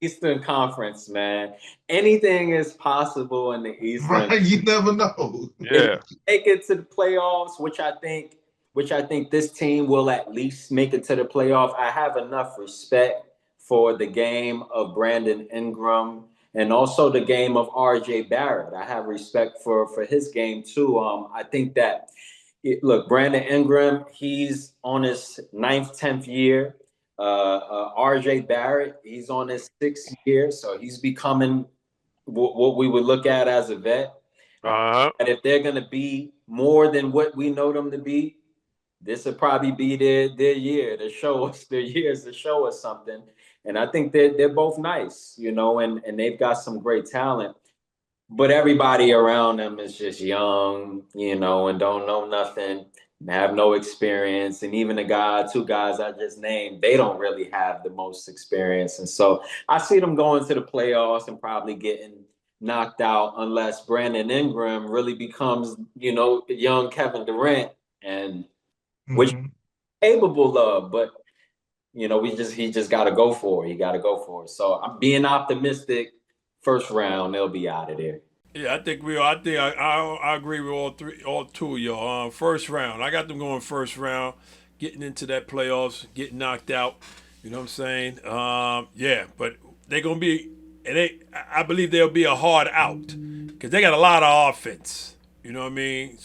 C: Eastern Conference, man. Anything is possible in the Eastern.
B: Right, you never know.
C: If
D: Yeah.
C: you make it to the playoffs, which I think this team will at least make it to the playoff, I have enough respect for the game of Brandon Ingram and also the game of RJ Barrett. I have respect for his game too. I think that look, Brandon Ingram, he's on his 9th, 10th year. RJ Barrett, he's on his 6th year, so he's becoming what we would look at as a vet.
D: Uh-huh.
C: And if they're going to be more than what we know them to be, this will probably be their year to show us, their years to show us something. And I think they're both nice, and they've got some great talent. But everybody around them is just young, and don't know nothing, and have no experience. And even the 2 guys I just named, they don't really have the most experience. And so I see them going to the playoffs and probably getting knocked out unless Brandon Ingram really becomes, young Kevin Durant, and which
B: Mhm.
C: capable of. But he just got to go for it. He got to go for it. So I'm being optimistic. First round, they'll be out of there.
A: Yeah, I think we. I think I agree with all two of y'all. First round, I got them going first round, getting into that playoffs, getting knocked out. You know what I'm saying? Yeah, but they're gonna be, and I believe they'll be a hard out because they got a lot of offense. You know what I mean?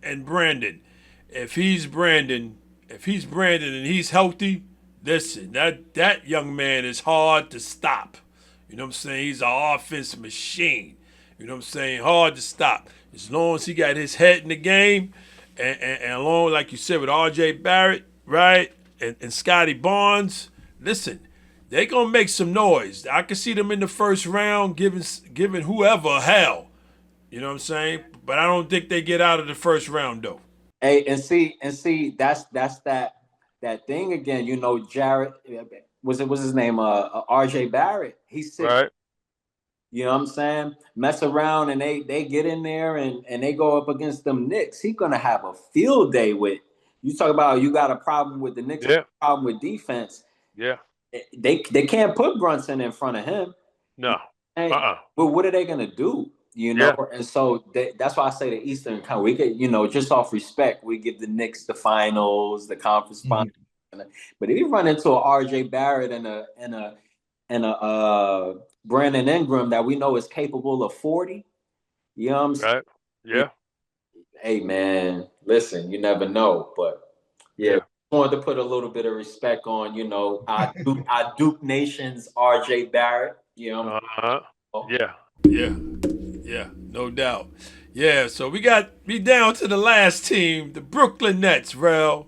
A: And Brandon, if he's Brandon, and he's healthy, listen, that young man is hard to stop. You know what I'm saying? He's an offense machine. You know what I'm saying? Hard to stop. As long as he got his head in the game, and along, like you said, with R.J. Barrett, right, and Scotty Barnes, listen, they going to make some noise. I can see them in the first round giving whoever hell. You know what I'm saying? But I don't think they get out of the first round, though.
C: Hey, and see, that's that thing again. Jared was his name? R.J. Barrett. He's 6.
D: Right.
C: You know what I'm saying? Mess around and they get in there and they go up against them Knicks. He's gonna have a field day with. You talk about you got a problem with the Knicks,
D: Yeah.
C: problem with defense.
D: Yeah.
C: They can't put Brunson in front of him.
D: No.
C: But what are they gonna do?
D: Yeah.
C: And so that's why I say the Eastern Conference. We get, just off respect, we give the Knicks the finals, the conference finals. But if you run into a R.J. Barrett and a Brandon Ingram that we know is capable of 40, you know what I'm saying?
D: Right. Yeah.
C: Hey man, listen, you never know, but yeah. Wanted to put a little bit of respect on, our Duke Nation's R.J. Barrett.
D: Yeah.
A: Yeah, no doubt. Yeah, so we down to the last team, the Brooklyn Nets, Rel.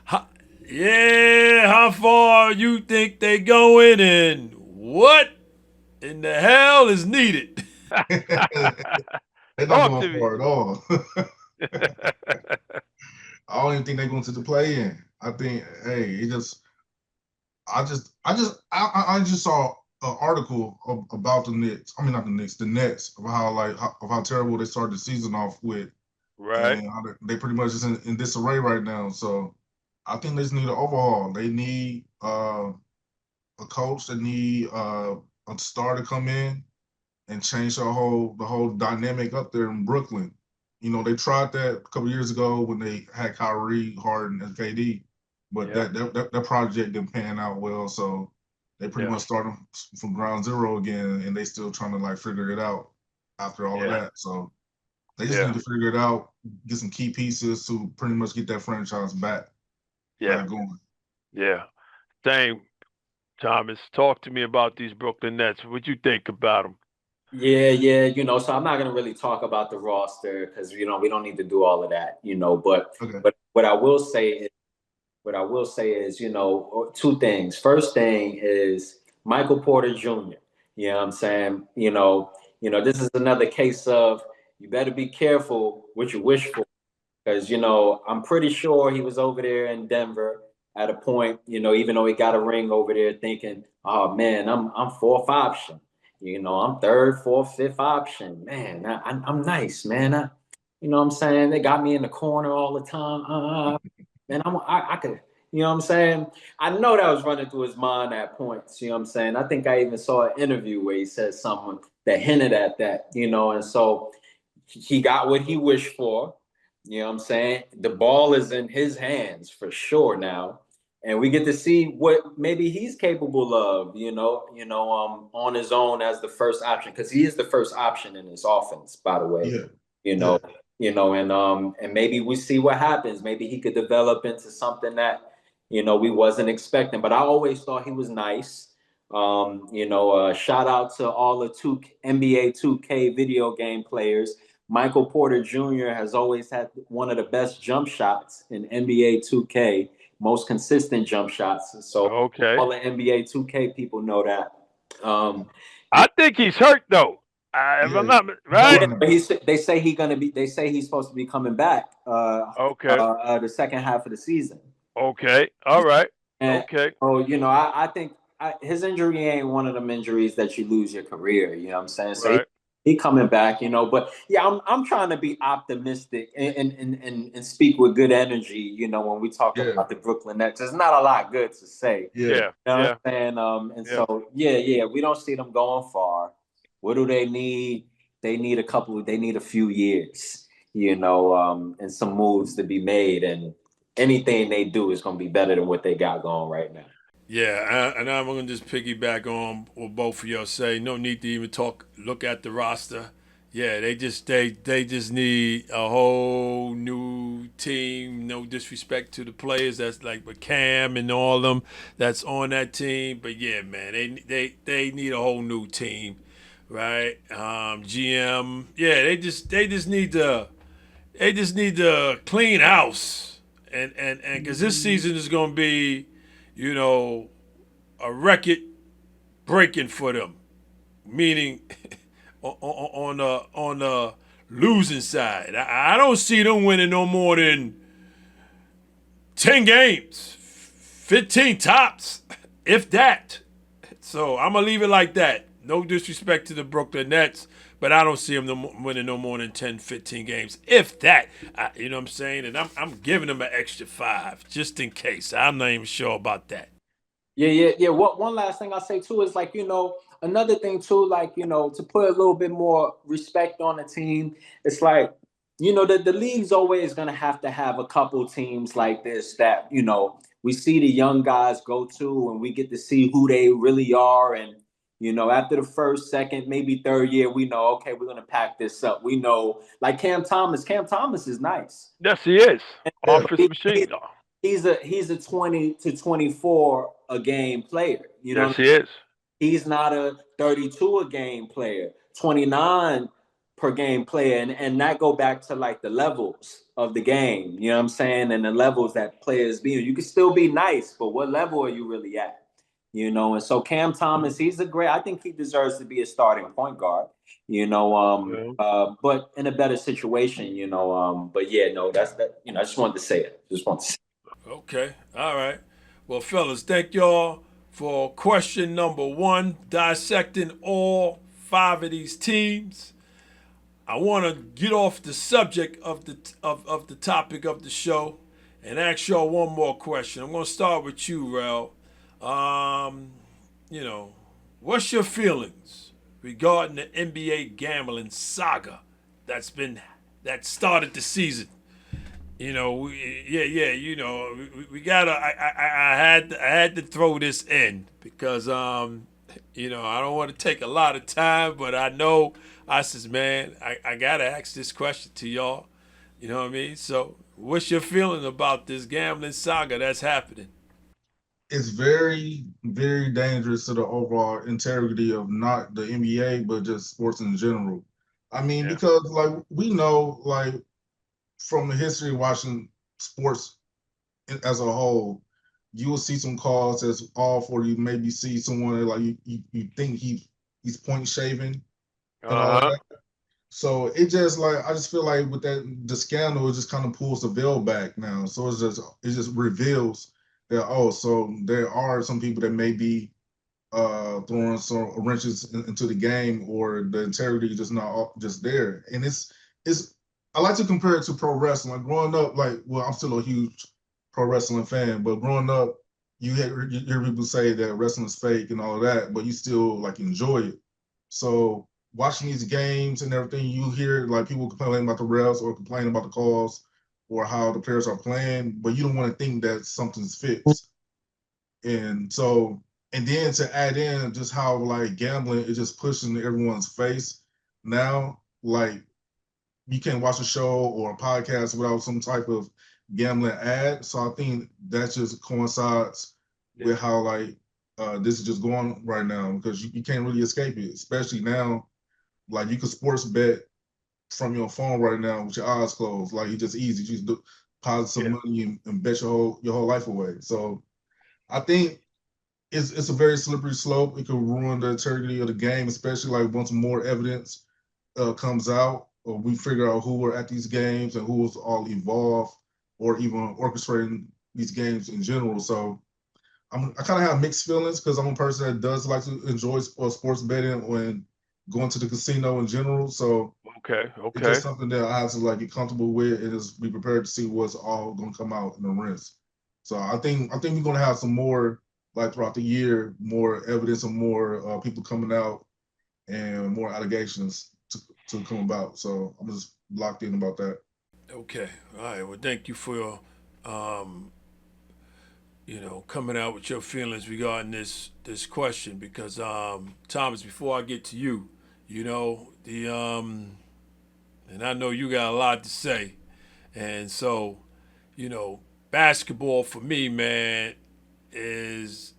A: How far you think they going and what in the hell is needed?
B: They're not going far at all. I don't even think they're going to the play-in. I think, I just saw an article about the Knicks. I mean, not the Knicks, the Nets, of how terrible they started the season off with,
D: right?
B: And how they pretty much is in disarray right now. So I think they just need an overhaul. They need a coach. They need a star to come in and change the whole dynamic up there in Brooklyn. They tried that a couple years ago when they had Kyrie, Harden, and KD, but that project didn't pan out well. So they pretty much started from ground zero again, and they still trying to figure it out after all of that. So they just need to figure it out, get some key pieces to pretty much get that franchise back. Going.
D: Yeah. Same. Thomas, talk to me about these Brooklyn Nets. What you think about them?
C: Yeah. So I'm not gonna really talk about the roster because we don't need to do all of that, But what I will say is, two things. First thing is Michael Porter Jr. You know what I'm saying? This is another case of you better be careful what you wish for. Because, I'm pretty sure he was over there in Denver at a point, even though he got a ring over there thinking, oh man, I'm fourth option. I'm third, fourth, fifth option. Man, I'm nice, man. You know what I'm saying? They got me in the corner all the time. Man, I could, you know what I'm saying? I know that was running through his mind at points, you know what I'm saying? I think I even saw an interview where he said something that hinted at that, and so he got what he wished for. You know what I'm saying? The ball is in his hands for sure now. And we get to see what maybe he's capable of, on his own as the first option, because he is the first option in this offense, by the way. And maybe we see what happens. Maybe he could develop into something that, we wasn't expecting. But I always thought he was nice. Shout out to all the NBA 2K video game players. Michael Porter Jr. has always had one of the best jump shots in NBA 2K, most consistent jump shots. So all the NBA 2K people know that.
D: I think he's hurt though. If I'm not right.
C: Yeah, they say he's supposed to be coming back. The second half of the season.
D: Okay. All right.
C: Okay. So I think his injury ain't one of them injuries that you lose your career. You know what I'm saying? So he coming back, But yeah, I'm trying to be optimistic and speak with good energy, when we talk
B: Yeah,
C: about the Brooklyn Nets. There's not a lot good to say.
B: yeah.
D: Yeah,
C: You know
D: yeah,
C: what I'm saying? And
D: yeah.
C: so yeah, we don't see them going far. What do they need? They need a few years, and some moves to be made, and anything they do is gonna be better than what they got going right now.
A: Yeah, and I'm gonna just piggyback on what both of y'all say. No need to even look at the roster. Yeah, they just need a whole new team. No disrespect to the players that's like with Cam and all of them that's on that team, but yeah, man, they need a whole new team, right? GM, yeah, they just need to clean house, and because this season is gonna be, you know, a record breaking for them, meaning on the losing side. I don't see them winning no more than 10 games, 15 tops, if that. So I'm gonna leave it like that. No disrespect to the Brooklyn Nets, but I don't see them winning no more than 10, 15 games, if that. You know what I'm saying? And I'm giving them an extra 5 just in case. I'm not even sure about that.
C: Yeah. What one last thing I'll say too is like, another thing too, like, to put a little bit more respect on the team, it's like, the league's always gonna have to have a couple teams like this that, we see the young guys go to and we get to see who they really are. And, after the first, second, maybe third year, we know, okay, we're gonna pack this up. We know, like Cam Thomas. Cam Thomas is nice.
D: Yes, he is.
B: Yeah.
D: Office machine.
C: He's a 20 to 24 a game player. You know what
D: Yes,
C: I mean?
D: he is.
C: He's not a 32 a game player, 29 per game player. And that go back to like the levels of the game. You know what I'm saying? And the levels that players be. You can still be nice, but what level are you really at? And so Cam Thomas, I think he deserves to be a starting point guard,
D: Yeah.
C: but in a better situation, but yeah, no, that's that, I just wanted to say it. Just want to say
A: Okay. All right. Well, fellas, thank y'all for question number 1, dissecting all 5 of these teams. I want to get off the subject of the topic of the show and ask y'all one more question. I'm going to start with you, Rel. Um, you know, what's your feelings regarding the NBA gambling saga that started the season? We gotta. I had to throw this in because I don't want to take a lot of time, but I know I says, man, I gotta ask this question to y'all. You know what I mean? So, what's your feeling about this gambling saga that's happening?
B: It's very, very dangerous to the overall integrity of not the NBA, but just sports in general. I mean,
D: Yeah.
B: because like we know, like from the history of watching sports as a whole, you will see some calls that's all for you. Maybe see someone that, like you think he's point shaving and all of
D: Uh huh.
B: that. So it just like I just feel like with that the scandal, it just kind of pulls the veil back now. So it just reveals that, oh, so there are some people that may be throwing some wrenches into the game, or the integrity is just not just there. And it's I like to compare it to pro wrestling. Like growing up, like, well, I'm still a huge pro wrestling fan, but growing up, you hear people say that wrestling is fake and all of that, but you still like enjoy it. So watching these games and everything, you hear like people complaining about the refs or complaining about the calls or how the players are playing, but you don't want to think that something's fixed. And so, and then to add in just how like gambling is just pushing everyone's face now, like you can't watch a show or a podcast without some type of gambling ad. So I think that just coincides
D: Yeah.
B: with how like this is just going right now, because you can't really escape it, especially now. Like you can sports bet from your phone right now with your eyes closed. Like it's just easy. You just deposit some
D: Yeah.
B: money and bet your whole life away. So I think it's a very slippery slope. It could ruin the integrity of the game, especially like once more evidence comes out, or we figure out who were at these games and who was all involved or even orchestrating these games in general. So I kind of have mixed feelings because I'm a person that does like to enjoy sports betting when going to the casino in general. So
D: Okay.
B: it's just something that I have to like get comfortable with and just be prepared to see what's all going to come out in the rinse. So I think we're going to have some more like throughout the year, more evidence and more people coming out and more allegations to come about. So I'm just locked in about that.
A: Okay. All right. Well, thank you for coming out with your feelings regarding this question because Thomas, before I get to you, the and I know you got a lot to say, and so basketball for me, man, is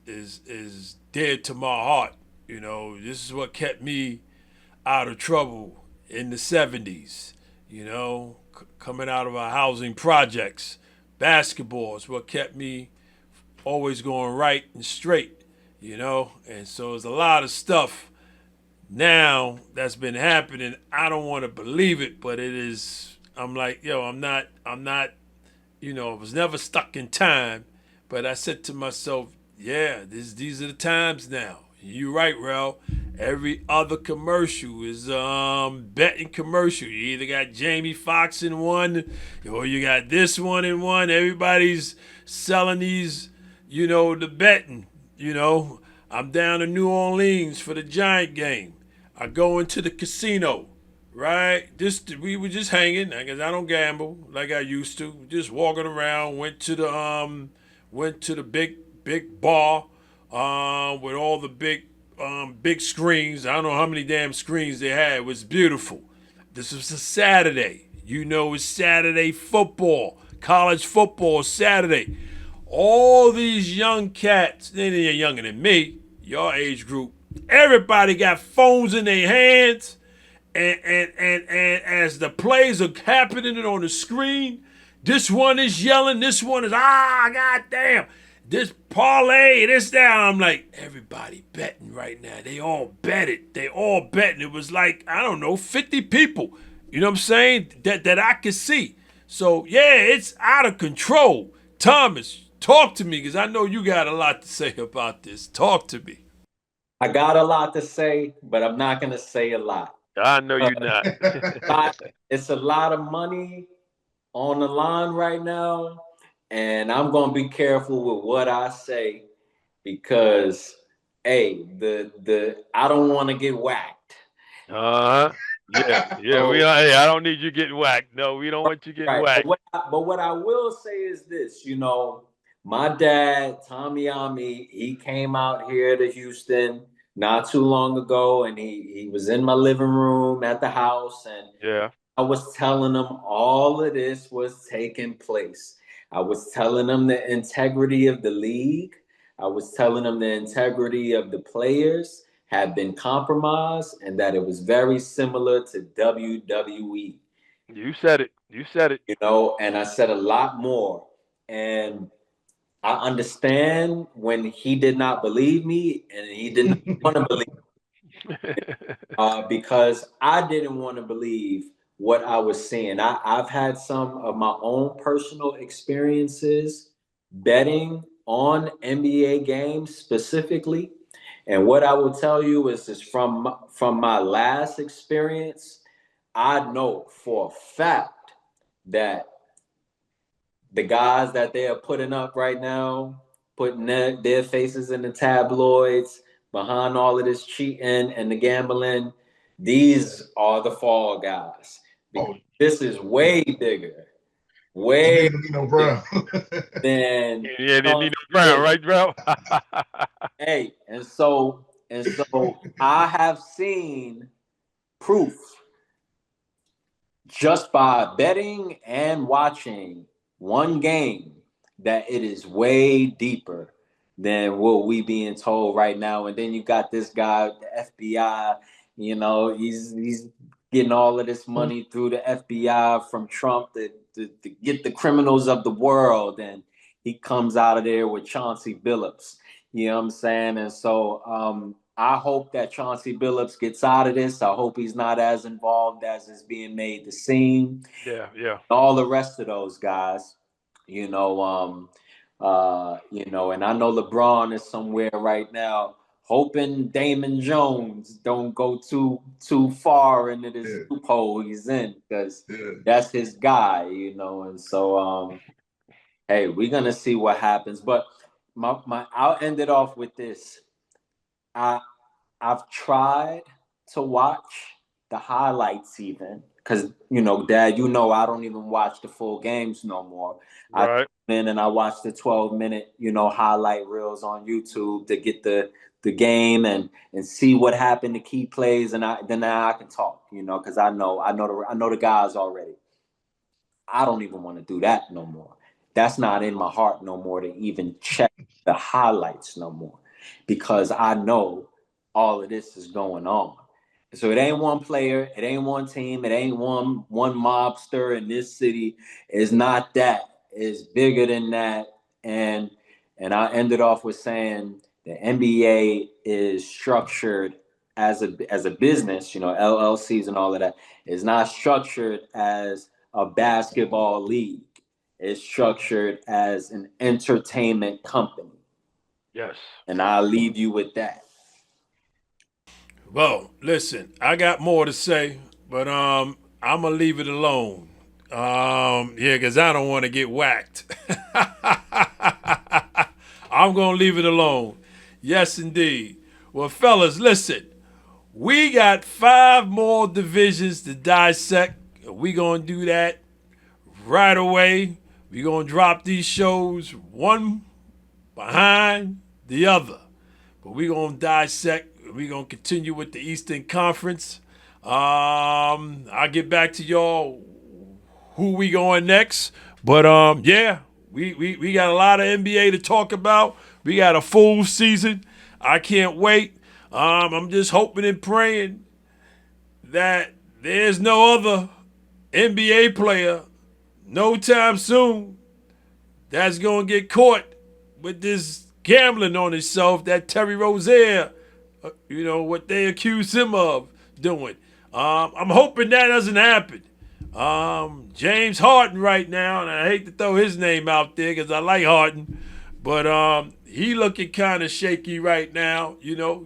A: dear to my heart. This is what kept me out of trouble in the 70s. Coming out of our housing projects, basketball is what kept me always going right and straight. And so there's a lot of stuff now that's been happening. I don't want to believe it, but it is. I'm like, I'm not. I was never stuck in time, but I said to myself, yeah, these are the times now. You're right, Rel. Every other commercial is betting commercial. You either got Jamie Foxx in one, or you got this one in one. Everybody's selling these, the betting. I'm down to New Orleans for the Giant game. I go into the casino, right? We were just hanging because I don't gamble like I used to. Just walking around. Went to the big bar, with all the big screens. I don't know how many damn screens they had. It was beautiful. This was a Saturday. It's Saturday football, college football Saturday. All these young cats, they're younger than me, your age group, everybody got phones in their hands. And as the plays are happening on the screen, this one is yelling, this one is, goddamn, this parlay, this, that. I'm like, everybody betting right now. They all betted. It was like, I don't know, 50 people, you know what I'm saying, that I could see. So, yeah, it's out of control. Thomas, talk to me because I know you got a lot to say about this. Talk to me.
C: I got a lot to say, but I'm not going to say a lot.
D: I know you're not.
C: It's a lot of money on the line right now, and I'm going to be careful with what I say because, hey, I don't want to get whacked.
D: Yeah. Hey, I don't need you getting whacked. No, we don't want you getting whacked.
C: But what I will say is this, my dad, Tommy Ommy, he came out here to Houston not too long ago, and he was in my living room at the house, and
D: yeah,
C: I was telling him all of this was taking place. I was telling him the integrity of the league. I was telling him the integrity of the players had been compromised and that it was very similar to WWE.
D: You said it.
C: And I said a lot more. And I understand when he did not believe me and he didn't want to believe me, because I didn't want to believe what I was seeing. I've had some of my own personal experiences betting on NBA games specifically. And what I will tell you is from my last experience, I know for a fact that the guys that they are putting up right now, putting their faces in the tabloids, behind all of this cheating and the gambling, these are the fall guys. This is way bigger. Way
B: Nino Brown.
C: than
D: yeah, Nino Brown, right, bro?
C: Hey, and so I have seen proof just by betting and watching one game that it is way deeper than what we being told right now. And then you got this guy, the FBI, he's getting all of this money through the FBI from Trump to get the criminals of the world. And he comes out of there with Chauncey Billups. You know what I'm saying? And so I hope that Chauncey Billups gets out of this. I hope he's not as involved as is being made to seem.
D: Yeah.
C: All the rest of those guys, and I know LeBron is somewhere right now hoping Damon Jones don't go too far into this loophole he's in, because that's his guy, you know. And so, hey, we're gonna see what happens. But I'll end it off with this. I've tried to watch the highlights even, because, you know, Dad, you know, I don't even watch the full games no more.
D: Right.
C: I in and I watch the 12-minute, you know, highlight reels on YouTube to get the game and see what happened, the key plays, and then now I can talk, you know, because I know the guys already. I don't even want to do that no more. That's not in my heart no more, to even check the highlights no more, because I know all of this is going on. So it ain't one player, it ain't one team, it ain't one mobster in this city. It's not that. It's bigger than that. And I ended off with saying the NBA is structured as a business, you know, LLCs and all of that. It's not structured as a basketball league. It's structured as an entertainment company.
D: Yes.
C: And I'll leave you with that.
A: Well, listen, I got more to say, but I'm gonna leave it alone. Yeah, because I don't want to get whacked. I'm gonna leave it alone. Yes, indeed. Well, fellas, listen. We got 5 more divisions to dissect. We gonna do that right away. We gonna drop these shows one behind the other. But we gonna dissect. We gonna continue with the Eastern Conference. I'll get back to y'all who we going next. But yeah, we got a lot of NBA to talk about. We got a full season. I can't wait. I'm just hoping and praying that there's no other NBA player no time soon that's gonna get caught with this gambling on himself that Terry Rozier, you know, what they accuse him of doing. I'm hoping that doesn't happen. James Harden right now, and I hate to throw his name out there because I like Harden, but he looking kind of shaky right now. You know,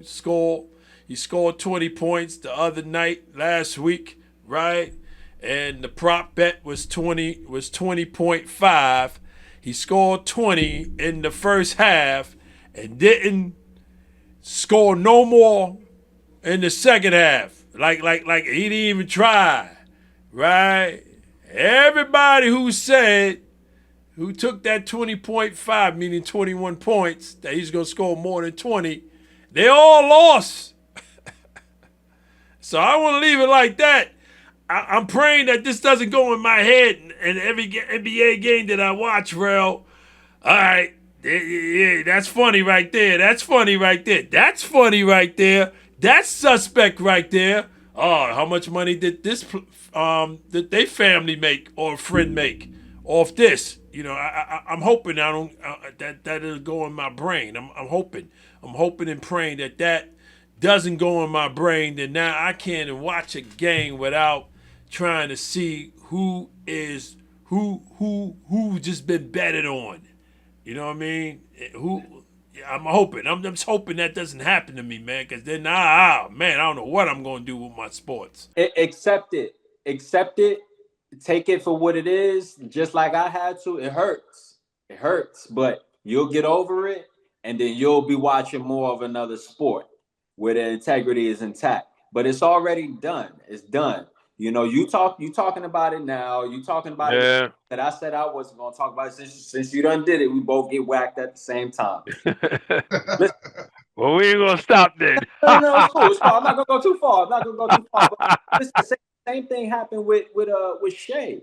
A: he scored 20 points the other night last week, right? And the prop bet was 20.5. He scored 20 in the first half and didn't score no more in the second half. Like he didn't even try. Right? Everybody who took that 20.5, meaning 21 points, that he's going to score more than 20, they all lost. So I want to leave it like that. I'm praying that this doesn't go in my head in every NBA game that I watch, Rel. All right. Yeah, that's funny right there. That's funny right there. That's funny right there. That's suspect right there. Oh, how much money did did they family make or friend make off this? You know, I'm hoping I don't that it'll go in my brain. I'm hoping and praying that doesn't go in my brain. Then now I can't watch a game without trying to see who just been betted on. You know what I mean? I'm just hoping that doesn't happen to me, man. Because then, man, I don't know what I'm going to do with my sports.
C: Accept it. Take it for what it is. Just like I had to. It hurts, but you'll get over it, and then you'll be watching more of another sport where the integrity is intact. But it's already done. It's done. You know, you talking about it now. You talking about it that I said I wasn't going to talk about it. Since you done did it, we both get whacked at the same time.
D: Well, we ain't going to stop then.
C: No, it's cool. I'm not going to go too far. But the same thing happened with Shea.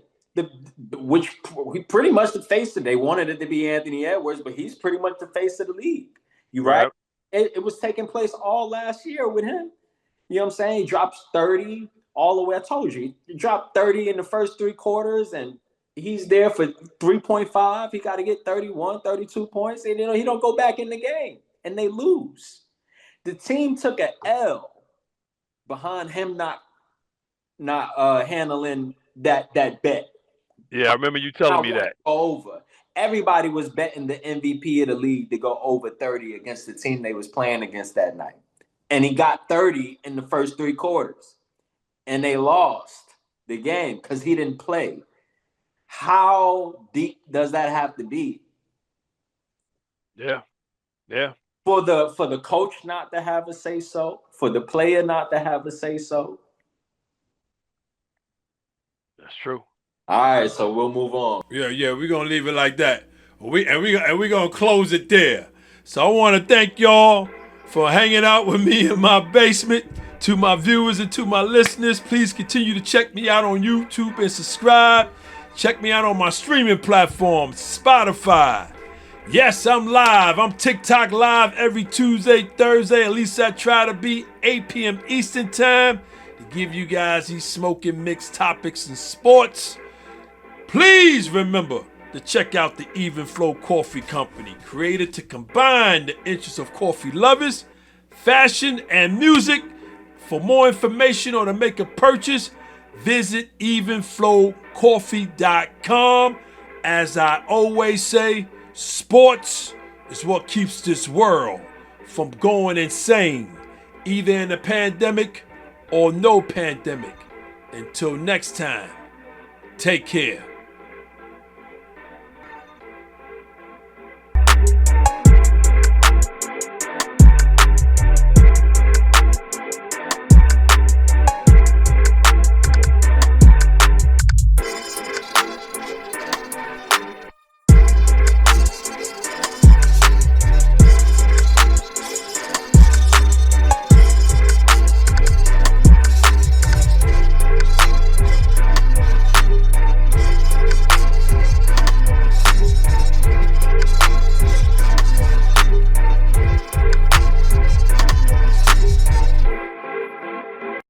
C: Which pretty much the face of, they wanted it to be Anthony Edwards, but he's pretty much the face of the league. You right? It was taking place all last year with him. You know what I'm saying? He drops 30 all the way. I told you, he dropped 30 in the first 3 quarters, and he's there for 3.5. He got to get 31, 32 points, and he don't go back in the game, and they lose. The team took an L behind him not handling that bet.
D: Yeah, I remember you telling me that.
C: Over. everybody was betting the MVP of the league to go over 30 against the team they was playing against that night. And he got 30 in the first 3 quarters. And they lost the game because he didn't play. How deep does that have to be?
D: Yeah.
C: For the coach not to have a say so, for the player not to have a say so.
D: That's true.
C: All right, so we'll move on.
A: Yeah, we're gonna leave it like that. We're gonna close it there. So I wanna thank y'all for hanging out with me in my basement. To my viewers and to my listeners, please continue to check me out on YouTube and subscribe. Check me out on my streaming platforms, Spotify. Yes, I'm live. I'm TikTok live every Tuesday, Thursday. At least I try to be 8 p.m. Eastern time to give you guys these smoking mixed topics and sports. Please remember to check out the Even Flow Coffee Company, created to combine the interests of coffee lovers, fashion, and music. For more information or to make a purchase, visit evenflowcoffee.com. As I always say, sports is what keeps this world from going insane, either in a pandemic or no pandemic. Until next time, take care.